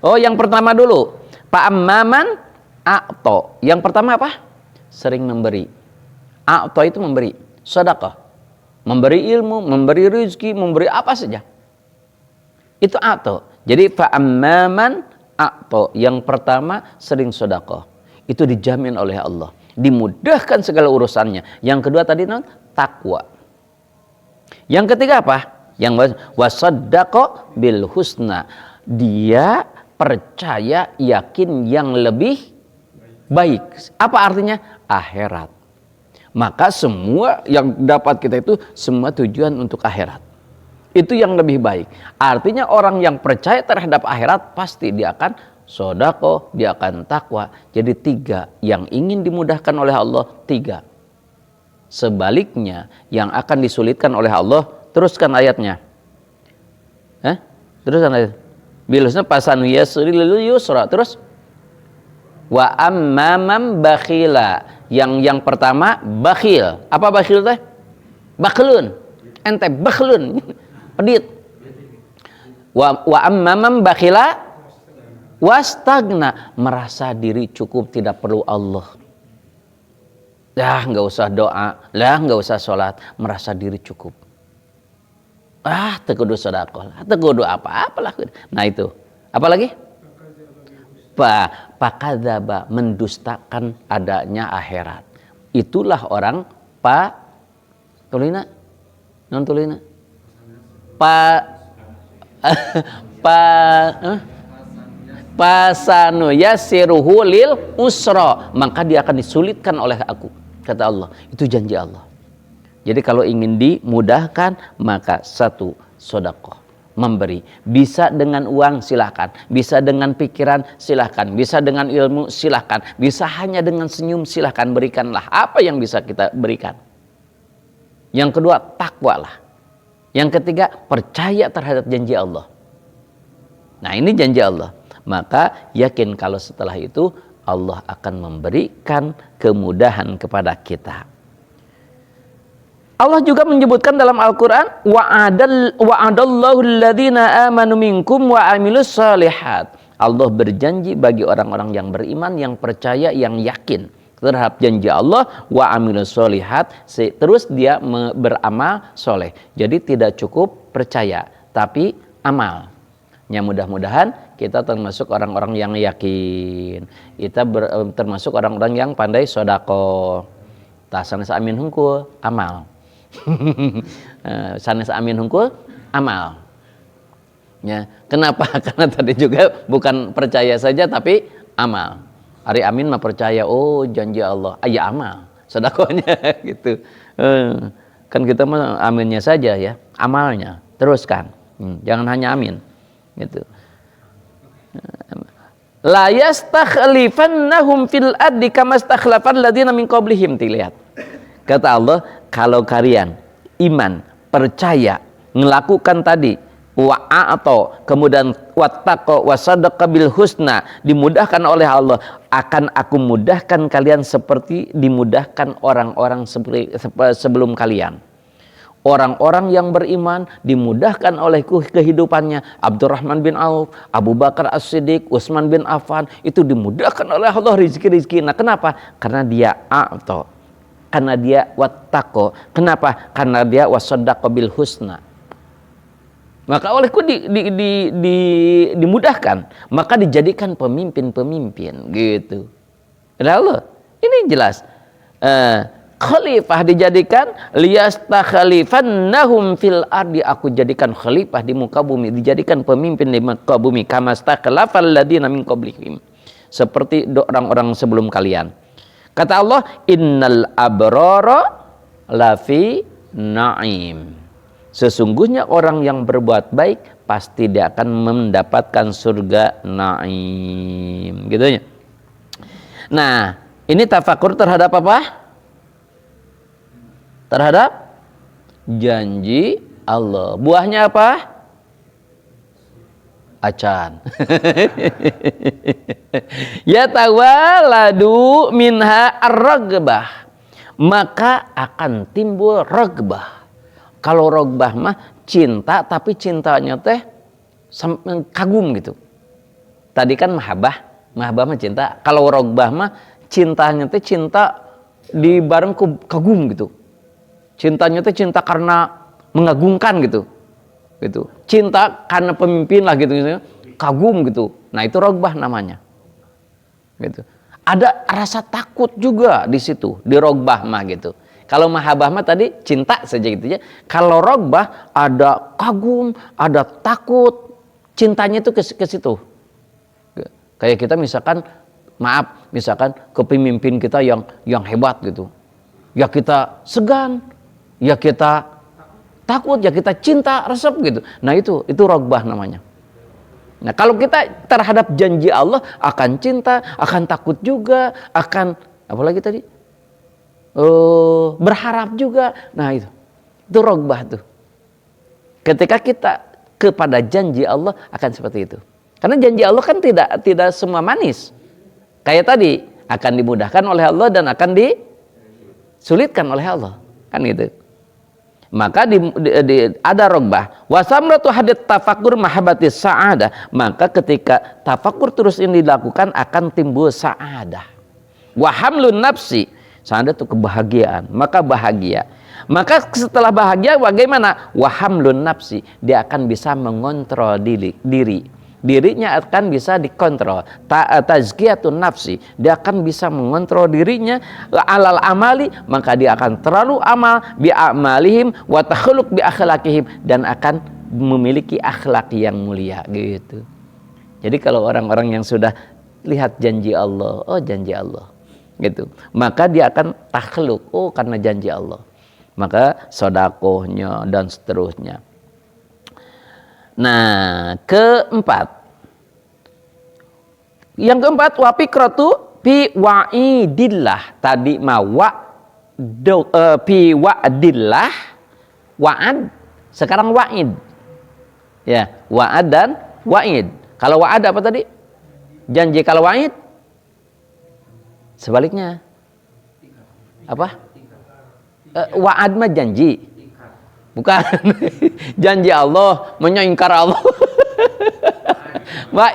Oh, yang pertama dulu. Fa'amman a'ta. Yang pertama apa? Sering memberi. A'ta itu memberi. Sedekah. Memberi ilmu, memberi rezeki, memberi apa saja. Itu a'ta. Jadi fa'amman a'ta. Yang pertama sering sedekah. Itu dijamin oleh Allah. Dimudahkan segala urusannya. Yang kedua tadi takwa. Yang ketiga apa? Yang wasaddaqa bil husna. Dia percaya, yakin yang lebih baik. Apa artinya? Akhirat. Maka semua yang dapat kita itu semua tujuan untuk akhirat. Itu yang lebih baik. Artinya orang yang percaya terhadap akhirat pasti dia akan sedekah, dia akan takwa. Jadi 3 yang ingin dimudahkan oleh Allah, 3. Sebaliknya yang akan disulitkan oleh Allah, teruskan ayatnya. Teruskan ayat. Bilusna pasanu yasril yusra. Terus wa ammam bakhila. Yang pertama bakhil. Apa bakhil teh? Bakhlun. Ente bakhlun. Pedit. Wa ammam bakhila wastagna. Merasa diri cukup, tidak perlu Allah. Lah nggak usah doa, lah nggak usah sholat, merasa diri cukup. Tekudu sedekah, tekudu apa-apa lah. Nah itu, apa lagi? Pakadzaba, mendustakan adanya akhirat. Itulah orang tulina, non tulina, pasanu yasiruhu lil usra, maka dia akan disulitkan oleh aku. Kata Allah, itu janji Allah. Jadi kalau ingin dimudahkan, maka 1, sedekah, memberi. Bisa dengan uang, silahkan. Bisa dengan pikiran, silahkan. Bisa dengan ilmu, silahkan. Bisa hanya dengan senyum, silahkan. Berikanlah apa yang bisa kita berikan. Yang kedua, takwalah. Yang ketiga, percaya terhadap janji Allah. Nah ini janji Allah. Maka yakin kalau setelah itu Allah akan memberikan kemudahan kepada kita. Allah juga menyebutkan dalam Al-Quran, wa'adallahu alladhina amanu minkum wa amilus salihat. Allah berjanji bagi orang-orang yang beriman, yang percaya, yang yakin terhadap janji Allah, wa amilus salihat, terus dia beramal soleh. Jadi tidak cukup percaya, tapi amal. Ya mudah-mudahan kita termasuk orang-orang yang yakin. Kita termasuk orang-orang yang pandai sedekah. Sanes amin hungkul amal. Sanes amin hungkul amal. Ya, kenapa? Karena tadi juga bukan percaya saja tapi amal. Ari amin mah percaya, oh janji Allah, ya amal, sedekahnya gitu. Kan kita mah aminnya saja ya, amalnya teruskan. Jangan hanya amin. Gitu. La yastakhlifannahum fil ardi kama stakhlafal ladzina min qablihim. Lihat. Kata Allah, kalau kalian iman, percaya, melakukan tadi wa'ata, kemudian wattaqa wasaddaqa bil husna, dimudahkan oleh Allah, akan aku mudahkan kalian seperti dimudahkan orang-orang sebelum kalian. Orang-orang yang beriman dimudahkan oleh kehidupannya. Abdurrahman bin Auf, Abu Bakar As-Siddiq, Utsman bin Affan, itu dimudahkan oleh Allah rizki-rizki. Nah kenapa? Karena dia a'ta, karena dia wattaqo. Kenapa? Karena dia wasaddaqa bil husna. Maka olehku dimudahkan, maka dijadikan pemimpin-pemimpin gitu. Ada Allah. Ini jelas. Khalifah dijadikan, liyastakhlifannahum fil ardi, aku jadikan khalifah di muka bumi, dijadikan pemimpin di muka bumi, kama stakhlafal ladzina min qablihim, seperti orang-orang sebelum kalian. Kata Allah, innal abrara lafi na'im, sesungguhnya orang yang berbuat baik pasti dia akan mendapatkan surga na'im, gitu ya. Nah, ini tafakur terhadap apa? Terhadap janji Allah. Buahnya apa? acan. Ya tawaladu minha ar-ragbah, maka akan timbul ragbah. Kalau ragbah mah cinta, tapi cintanya teh kagum gitu. Tadi kan mahabbah mah cinta. Kalau ragbah mah cintanya teh cinta di bareng kagum gitu. Cintanya teh cinta karena mengagumkan gitu. Gitu. Cinta karena pemimpin lah gitu, kagum gitu. Nah itu rogbah namanya. Gitu. Ada rasa takut juga di situ, di rogbah mah gitu. Kalau mahabbah mah tadi cinta saja gitu ya. Kalau rogbah ada kagum, ada takut, cintanya itu ke situ. Kayak kita misalkan, maaf, misalkan ke pemimpin kita yang hebat gitu. Ya kita segan, ya kita takut, ya kita cinta, resep gitu. Nah itu rogbah namanya. Nah kalau kita terhadap janji Allah akan cinta, akan takut juga, akan apa lagi tadi? Berharap juga. Nah itu rogbah tuh. Ketika kita kepada janji Allah akan seperti itu. Karena janji Allah kan tidak semua manis. Kayak tadi akan dimudahkan oleh Allah dan akan disulitkan oleh Allah. Kan gitu. Maka ada rogbah. Wasamratu hadit tafakur mahabbati sa'adah. Maka ketika tafakur terus ini dilakukan akan timbul sa'adah. Wahamlun nafsi. Sa'adah itu kebahagiaan. Maka bahagia. Maka setelah bahagia bagaimana? Wahamlun nafsi. Dia akan bisa mengontrol diri. Dirinya akan bisa dikontrol. Tazkiyatun nafsi, dia akan bisa mengontrol dirinya. Alal amali, maka dia akan terlalu amal bi amalihim wa takhluq bi akhlaqihim, dan akan memiliki akhlak yang mulia gitu. Jadi kalau orang-orang yang sudah lihat janji Allah, oh janji Allah gitu, maka dia akan takhluk, oh karena janji Allah, maka sodakohnya dan seterusnya. Nah, yang keempat wafikratu fi wa'idillah. Tadi ma fi wa'dillah, wa'ad, sekarang wa'id. Ya, wa'ad dan wa'id. Kalau wa'ad apa tadi? Janji. Kalau wa'id sebaliknya. Apa? Wa'ad mah janji. Bukan. Janji Allah menyingkar Allah.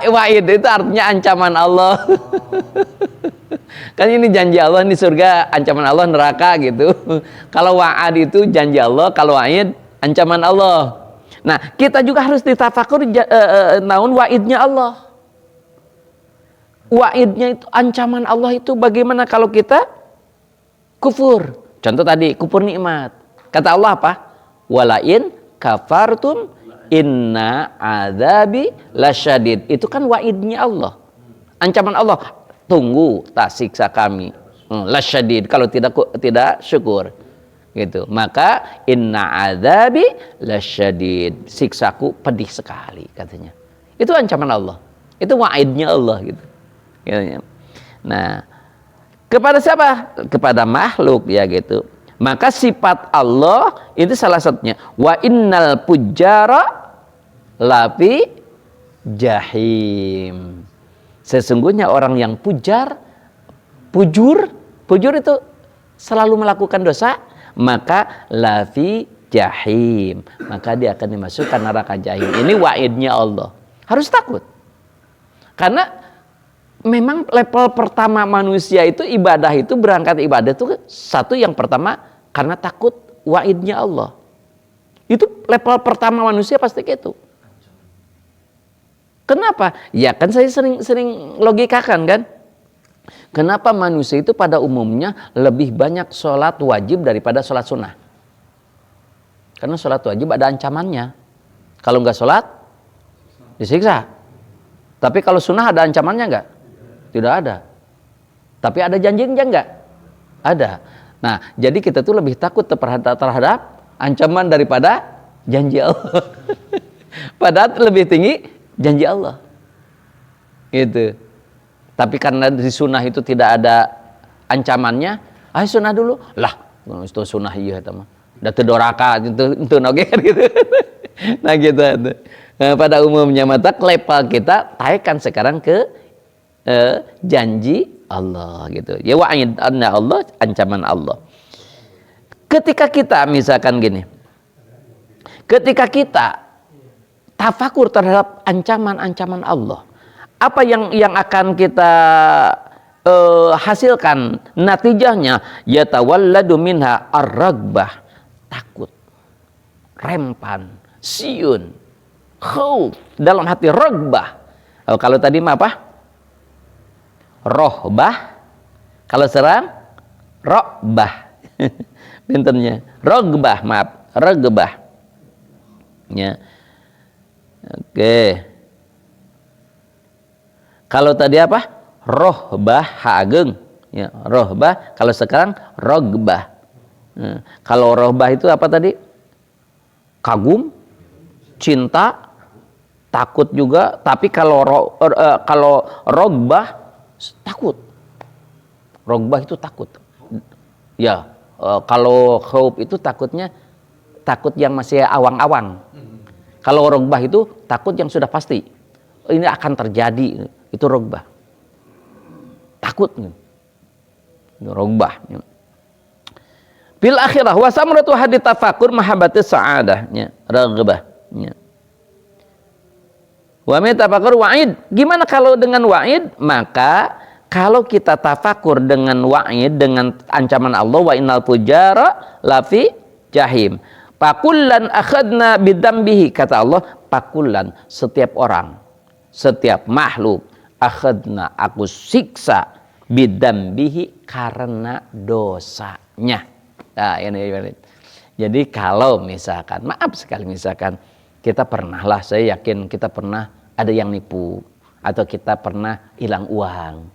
Wa'id itu artinya ancaman Allah. Kan ini janji Allah di surga, ancaman Allah neraka gitu. Kalau wa'ad itu janji Allah, kalau wa'id ancaman Allah. Nah, kita juga harus ditafakur naun wa'idnya Allah. Wa'idnya itu ancaman Allah itu bagaimana kalau kita kufur. Contoh tadi kufur nikmat. Kata Allah apa? Walain kafartum inna azabi lasyadid. Itu kan wa'idnya Allah, ancaman Allah, tunggu tak siksa kami lasyadid kalau tidak syukur gitu. Maka inna azabi lasyadid, siksaku pedih sekali katanya. Itu ancaman Allah, itu wa'idnya Allah gitu. Nah, kepada siapa? Kepada makhluk ya gitu. Maka sifat Allah itu salah satunya. Wa innal pujjara lafi jahim. Sesungguhnya orang yang pujur itu selalu melakukan dosa, maka lafi jahim. Maka dia akan dimasukkan neraka jahim. Ini wa'idnya Allah. Harus takut. Karena memang level pertama manusia itu ibadah itu, berangkat ibadah itu satu yang pertama karena takut wa'idnya Allah. Itu level pertama manusia pasti gitu. Kenapa? Ya kan saya sering logikakan kan. Kenapa manusia itu pada umumnya lebih banyak sholat wajib daripada sholat sunnah? Karena sholat wajib ada ancamannya. Kalau nggak sholat disiksa. Tapi kalau sunnah ada ancamannya nggak? Tidak ada. Tapi ada janjinya nggak? Ada. Nah, jadi kita tuh lebih takut terhadap ancaman daripada janji Allah. Padahal lebih tinggi janji Allah. Gitu. Tapi karena di sunnah itu tidak ada ancamannya, ayo sunnah dulu. Lah, itu sunnah iya teman. Udah tedoraka itu oke gitu. Nah gitu. Pada umumnya mata level kita taikkan sekarang ke janji Allah gitu. Ya wa'id anna Allah, ancaman Allah. Ketika kita misalkan gini, ketika kita tafakur terhadap ancaman-ancaman Allah, apa yang akan kita hasilkan? Natijahnya yatawalladu minha ar-ragbah, takut, rempan, siun, khauf, dalam hati ragbah. Kalau tadi mah apa? Rohbah. Kalau sekarang rohbah. Pinternya rogbah, maaf, ragbah. Ya. Oke. Kalau tadi apa? Rohbah hageng. Ya, rohbah. Kalau sekarang rogbah. Kalau rohbah itu apa tadi? Kagum, cinta, takut juga. Tapi kalau rogbah takut. Rogbah itu takut. Ya, kalau khauf itu takutnya takut yang masih awang-awang. Kalau rogbah itu takut yang sudah pasti. Ini akan terjadi. Itu rogbah. Takut. Rogbah. Bil akhirah wa samratu hadit tafakur mahabbati sa'adahnya. Ragbah. Wa min tafakur wa'id. Gimana kalau dengan wa'id? Maka kalau kita tafakur dengan wa'id, dengan ancaman Allah, wa innal fujara lafi jahim. Pakullan akhadna bidambihi, kata Allah, pakullan, setiap orang, setiap makhluk, akhadna, aku siksa, bidambihi, karena dosanya. Nah, ini. Jadi kalau misalkan, maaf sekali misalkan, kita pernah lah, saya yakin kita pernah ada yang nipu, atau kita pernah hilang uang.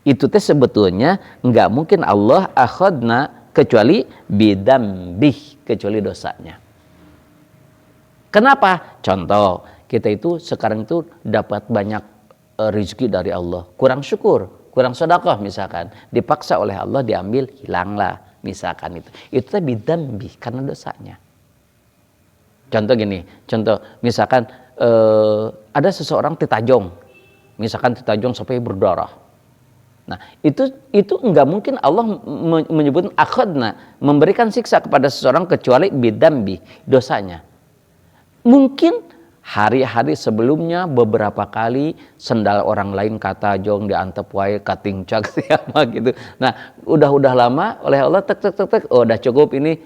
Itu teh sebetulnya nggak mungkin Allah akhadna kecuali bidambih, kecuali dosanya. Kenapa? Contoh, kita itu sekarang itu dapat banyak rezeki dari Allah, kurang syukur, kurang sedekah misalkan, dipaksa oleh Allah diambil, hilanglah misalkan itu. Itu teh bidambih karena dosanya. Contoh gini, contoh misalkan ada seseorang ditajong, misalkan ditajong sampai berdarah. Nah, itu enggak mungkin Allah menyebut akhadna, memberikan siksa kepada seseorang kecuali bidambi, dosanya. Mungkin hari-hari sebelumnya beberapa kali sendal orang lain katajong diantep wae katingcak siapa gitu. Nah, udah lama oleh Allah tek, oh udah cukup ini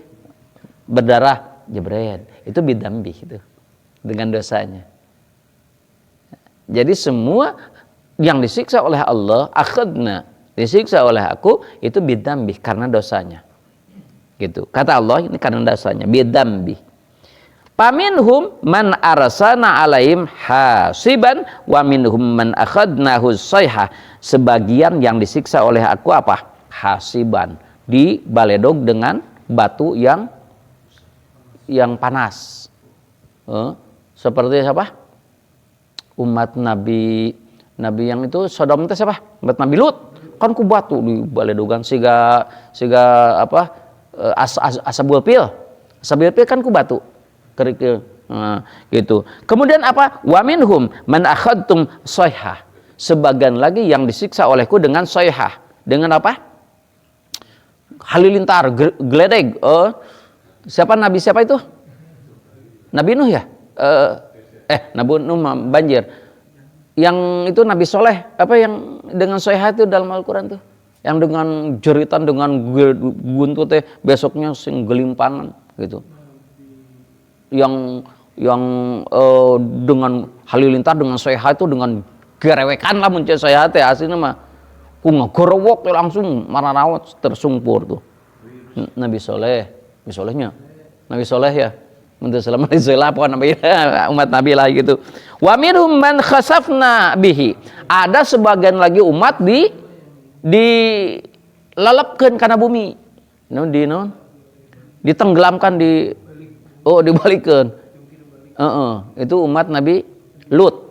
berdarah, jebret. Itu bidambi itu dengan dosanya. Jadi semua yang disiksa oleh Allah, akhadna, disiksa oleh aku, itu bidambi karena dosanya. Gitu. Kata Allah ini karena dosanya, bidambi. Paminhum man arsana alaihim hasiban wa minhum man akhadnahu sayhah. Sebagian yang disiksa oleh aku apa? Hasiban, dibaledog dengan batu yang panas. Seperti siapa? Umat Nabi yang itu Sodom itu siapa? Umat Nabi Lut. Kan ku batu dibaledogan siga apa? Ashabul fil. Ashabul fil kan ku batu. Kerikil. Nah, gitu. Kemudian apa? Wa minhum man akhadtum sayhah. Sebagian lagi yang disiksa olehku dengan sayhah. Dengan apa? Halilintar, geledeg. Siapa nabi siapa itu? Nabi Nuh ya? Nabi Nuh banjir. Yang itu Nabi Soleh, apa yang dengan sayhah itu dalam Al-Quran tuh? Yang dengan jeritan, dengan guntut besoknya sing gelimpangan gitu. Yang dengan halilintar, dengan sayhah itu dengan gerewekan lah muncul sayhah teh aslinya mah ku ngegorowok langsung mararawat tersungkur tuh. Nabi Solehnya Nabi Soleh ya, menurut selama Israel apa namanya umat Nabi lah gitu. Wa minhum man khasafna bihi. Ada sebagian lagi umat dilelepkeun kana bumi. Ditenggelamkan dibalikkan. Itu umat Nabi Lut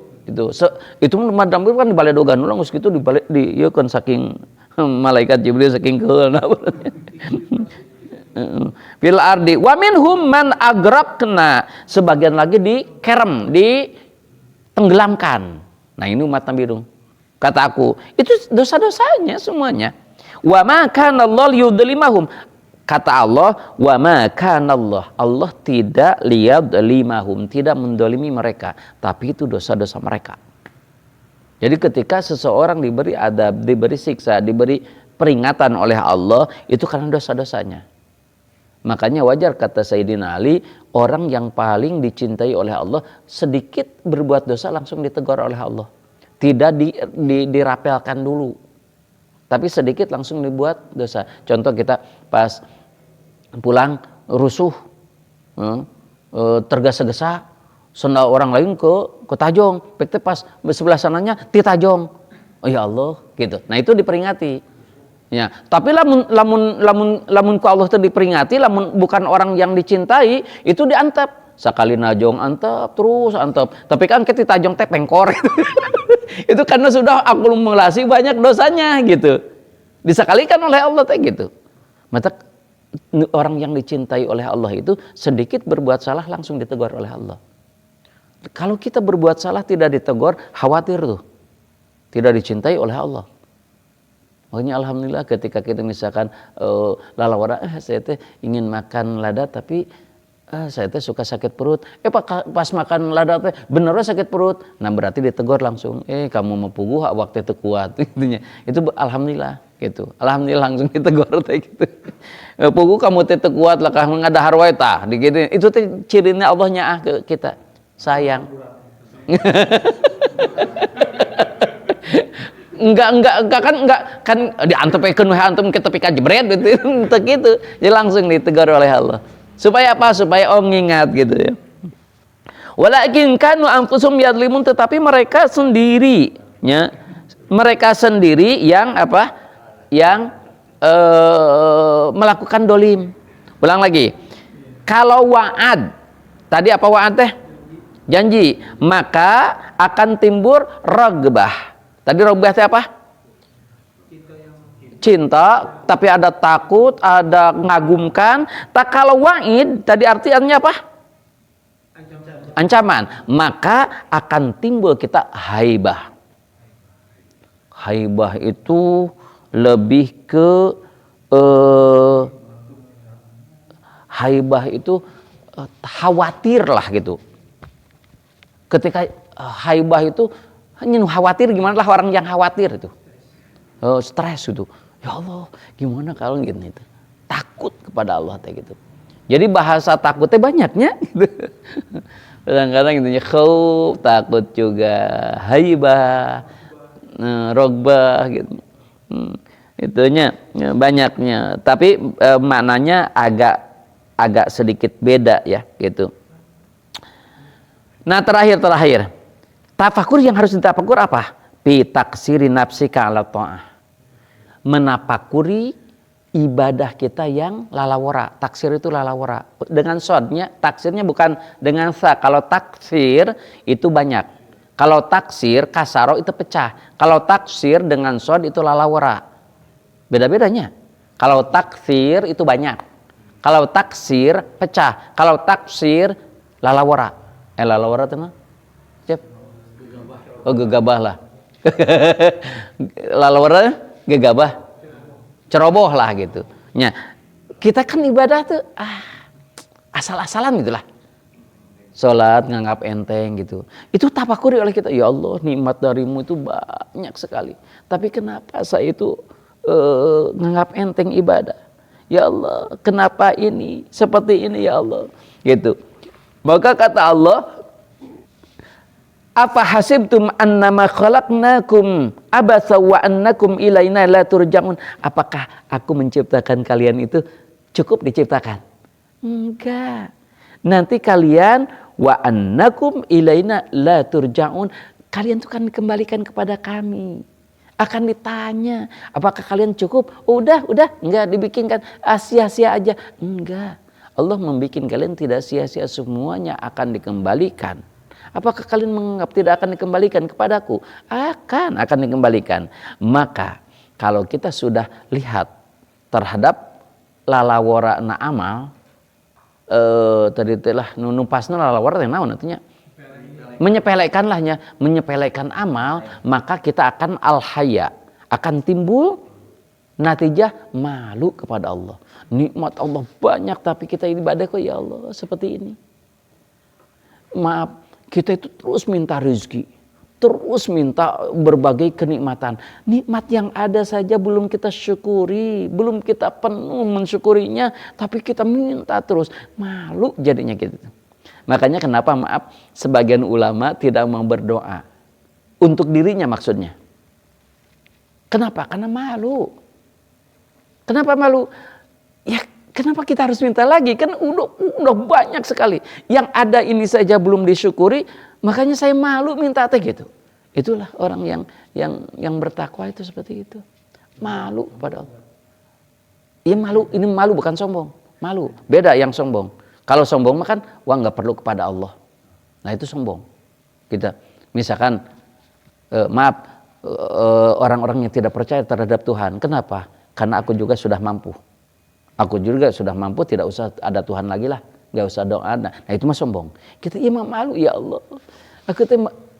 itu umat Nabi kan dibaledogan ulang geus kitu dibalik saking malaikat Jibril saking keul. Fil ardi wa minhum man agraqna, sebagian lagi dikerem, ditenggelamkan. Nah, ini umat Nabi Nuh. Kata aku, itu dosa-dosanya semuanya. Wa ma kana Allah yudlimahum. Kata Allah, wa ma kana Allah tidak liyadlimahum, tidak mendolimi mereka, tapi itu dosa-dosa mereka. Jadi ketika seseorang diberi adab, diberi siksa, diberi peringatan oleh Allah, itu karena dosa-dosanya. Makanya wajar kata Sayyidina Ali, orang yang paling dicintai oleh Allah sedikit berbuat dosa langsung ditegur oleh Allah. Tidak dirapelkan dulu, tapi sedikit langsung dibuat dosa. Contoh kita pas pulang rusuh, tergesa-gesa, sendal orang lain ke tajong, pekte pas sebelah sananya ti tajong. Oh ya Allah, gitu. Nah itu diperingati. Ya, tapi lamun ku Allah itu diperingati, lamun bukan orang yang dicintai, itu diantep. Sekali najong antep, terus antep. Tapi kan ketika tajong teh pengkor. Itu karena sudah akumulasi banyak dosanya gitu. Disekalikan oleh Allah teh gitu. Maka orang yang dicintai oleh Allah itu sedikit berbuat salah langsung ditegur oleh Allah. Kalau kita berbuat salah tidak ditegur, khawatir tuh. Tidak dicintai oleh Allah. Makanya alhamdulillah ketika kita misalkan lalawara, saya teh ingin makan lada tapi saya teh suka sakit perut. Pas makan lada teh benernya sakit perut. Nah berarti ditegur langsung. Kamu mau puguh waktu itu kuat. Itu alhamdulillah gitu. Alhamdulillah langsung ditegur teh gitu. Puguh kamu teh kuat lah kamu ngadahar wae tah digituin. Itu teh cirinya Allah nyaah ke kita. Sayang. Enggak kan diantepkeun we antum ke tepi ka jebret gitu. Teu kitu. Jadi langsung ditegur oleh Allah. Supaya apa? Supaya ngingat gitu ya. Walakin kanu anfusum yadlimun, tetapi mereka sendirinya, mereka sendiri yang apa? Yang melakukan dolim. Ulang lagi. Kalau wa'ad, tadi apa wa'ad teh? Janji, maka akan timbul ragbah. Tadi ragbah teh apa? Cinta, tapi ada takut, ada mengagumkan. Tak kalau wa'id, tadi artinya apa? Ancaman. Maka akan timbul kita haibah. Haibah itu lebih ke haibah itu khawatir lah gitu. Ketika haibah itu hanya khawatir, gimana lah orang yang khawatir itu, stres gitu. Ya Allah, gimana kalau gitu itu? Takut kepada Allah teh gitu. Jadi bahasa takutnya banyaknya gitu. Kadang-kadang gitu ya, khauf, takut juga, haibah, rogbah gitu. Itunya banyaknya, tapi maknanya agak sedikit beda ya gitu. Nah terakhir tafakur yang harus ditafakur apa? Bi taksiri nafsika ala ta'ah, menapakuri ibadah kita yang lalawara. Taksir itu lalawara dengan sodnya, taksirnya bukan dengan sa. Kalau taksir itu banyak, kalau taksir kasaro itu pecah, kalau taksir dengan sod itu lalawara. Beda-bedanya. Kalau taksir itu banyak, kalau taksir pecah, kalau taksir lalawara. Lalawara itu mah siap? Oh gegabah lah. Lalawara gegabah, ceroboh lah gitu. Ya, kita kan ibadah tuh asal-asalan gitulah. Sholat nganggap enteng gitu. Itu tafakuri oleh kita. Ya Allah, nikmat darimu itu banyak sekali. Tapi kenapa saya itu nganggap enteng ibadah? Ya Allah, kenapa ini seperti ini ya Allah? Gitu. Maka kata Allah, afa hasibtum annama khalaqnakum abasa wa annakum ilaina la turja'un. Apakah aku menciptakan kalian itu cukup diciptakan? Enggak. Nanti kalian wa annakum ilaina la turja'un, kalian itu kan dikembalikan kepada kami. Akan ditanya, apakah kalian cukup? Udah, enggak dibikinkan sia-sia aja. Enggak. Allah membuat kalian tidak sia-sia, semuanya akan dikembalikan. Apakah kalian menganggap tidak akan dikembalikan kepadaku? Akan dikembalikan. Maka kalau kita sudah lihat terhadap lalawara na amal tadi telah nunupasna lalawara teh naon artinya menyepelekan amal, maka kita akan al-haya, akan timbul natijah malu kepada Allah. Nikmat Allah banyak tapi kita ibadah kok ya Allah seperti ini. Maaf, kita itu terus minta rezeki, terus minta berbagai kenikmatan. Nikmat yang ada saja belum kita syukuri, belum kita penuh mensyukurinya, tapi kita minta terus. Malu jadinya gitu. Makanya kenapa maaf sebagian ulama tidak mau berdoa untuk dirinya maksudnya. Kenapa? Karena malu. Kenapa malu? Ya kenapa kita harus minta lagi? Kan udah banyak sekali. Yang ada ini saja belum disyukuri, makanya saya malu minta teh gitu. Itulah orang yang bertakwa itu seperti itu. Malu pada Allah. Iya malu, ini malu bukan sombong. Malu, beda yang sombong. Kalau sombong mah kan wah nggak perlu kepada Allah. Nah itu sombong. Kita misalkan orang-orang yang tidak percaya terhadap Tuhan. Kenapa? Karena aku juga sudah mampu. Aku juga sudah mampu, tidak usah ada Tuhan lagi lah, nggak usah doa. Nah itu mah sombong. Kita mah malu ya Allah. Aku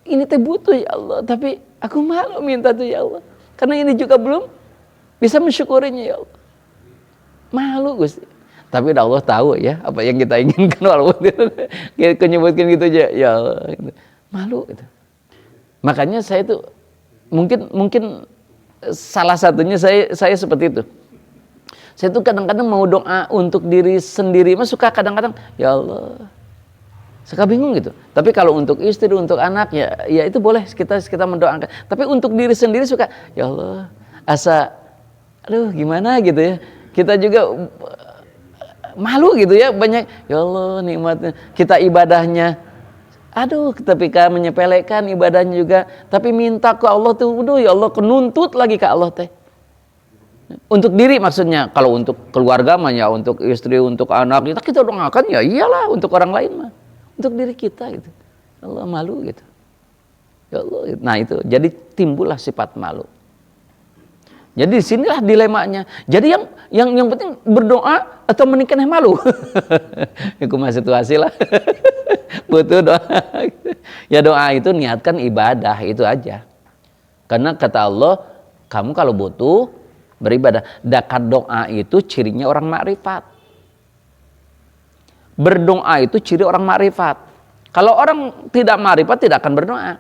ini butuh ya Allah, tapi aku malu minta tuh ya Allah. Karena ini juga belum bisa mensyukurinya ya Allah. Malu Gusti. Tapi Allah tahu ya apa yang kita inginkan walaupun kita nyebutkan gitu aja ya Allah. Gitu. Malu gitu. Makanya saya itu mungkin salah satunya saya seperti itu. Saya tuh kadang-kadang mau doa untuk diri sendiri, mas suka kadang-kadang ya Allah. Suka bingung gitu. Tapi kalau untuk istri, untuk anak ya itu boleh kita mendoakan. Tapi untuk diri sendiri suka ya Allah. Aduh gimana gitu ya. Kita juga malu gitu ya, banyak ya Allah nikmatnya. Kita ibadahnya aduh ketika menyepelekan ibadahnya juga, tapi minta ke Allah tuh aduh ya Allah kenuntut lagi ke Allah teh. Untuk diri maksudnya, kalau untuk keluarga mah ya, untuk istri, untuk anak kita doakan ya iyalah, untuk orang lain mah. Untuk diri kita gitu. Allah malu gitu. Ya Allah. Nah itu, jadi timbullah sifat malu. Jadi disinilah dilemanya. Jadi yang penting berdoa atau menikah malu. Itu mah situasi lah. Butuh doa. Ya doa itu niatkan ibadah itu aja. Karena kata Allah, kamu kalau butuh beribadah. Dekat doa itu cirinya orang makrifat. Berdoa itu ciri orang makrifat. Kalau orang tidak makrifat tidak akan berdoa.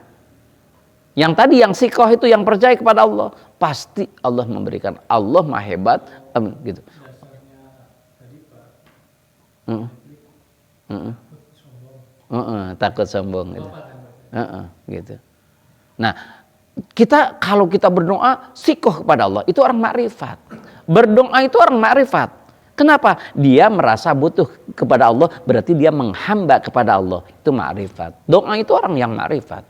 Yang tadi yang sikoh itu yang percaya kepada Allah, pasti Allah memberikan. Allah Maha hebat, gitu. Takut sombong gitu. Gitu. Nah, kalau kita berdoa sikoh kepada Allah, itu orang makrifat. Berdoa itu orang makrifat. Kenapa? Dia merasa butuh kepada Allah, berarti dia menghamba kepada Allah. Itu makrifat. Doa itu orang yang makrifat.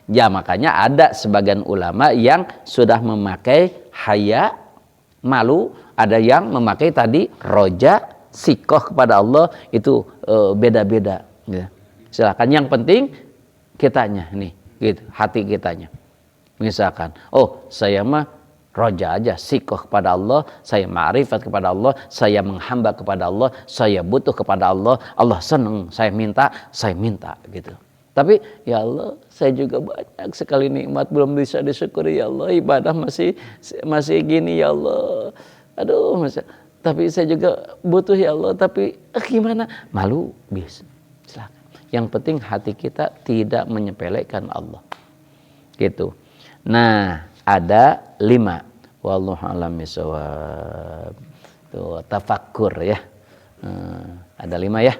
Ya makanya ada sebagian ulama yang sudah memakai haya, malu, ada yang memakai tadi roja, sikoh kepada Allah, itu beda-beda. Ya. Silakan, yang penting kitanya nih, gitu, hati kitanya. Misalkan, oh saya mah roja aja, sikoh kepada Allah, saya ma'rifat kepada Allah, saya menghamba kepada Allah, saya butuh kepada Allah, Allah senang, saya minta gitu. Tapi ya Allah, saya juga banyak sekali nikmat belum bisa disyukuri ya Allah, ibadah masih gini ya Allah. Aduh, tapi saya juga butuh ya Allah, tapi gimana? Malu, bisa. Silakan. Yang penting hati kita tidak menyepelekan Allah. Gitu. Nah, ada 5. Wallahu a'lam bishawab. Tuh, tafakkur ya. Ada 5 ya.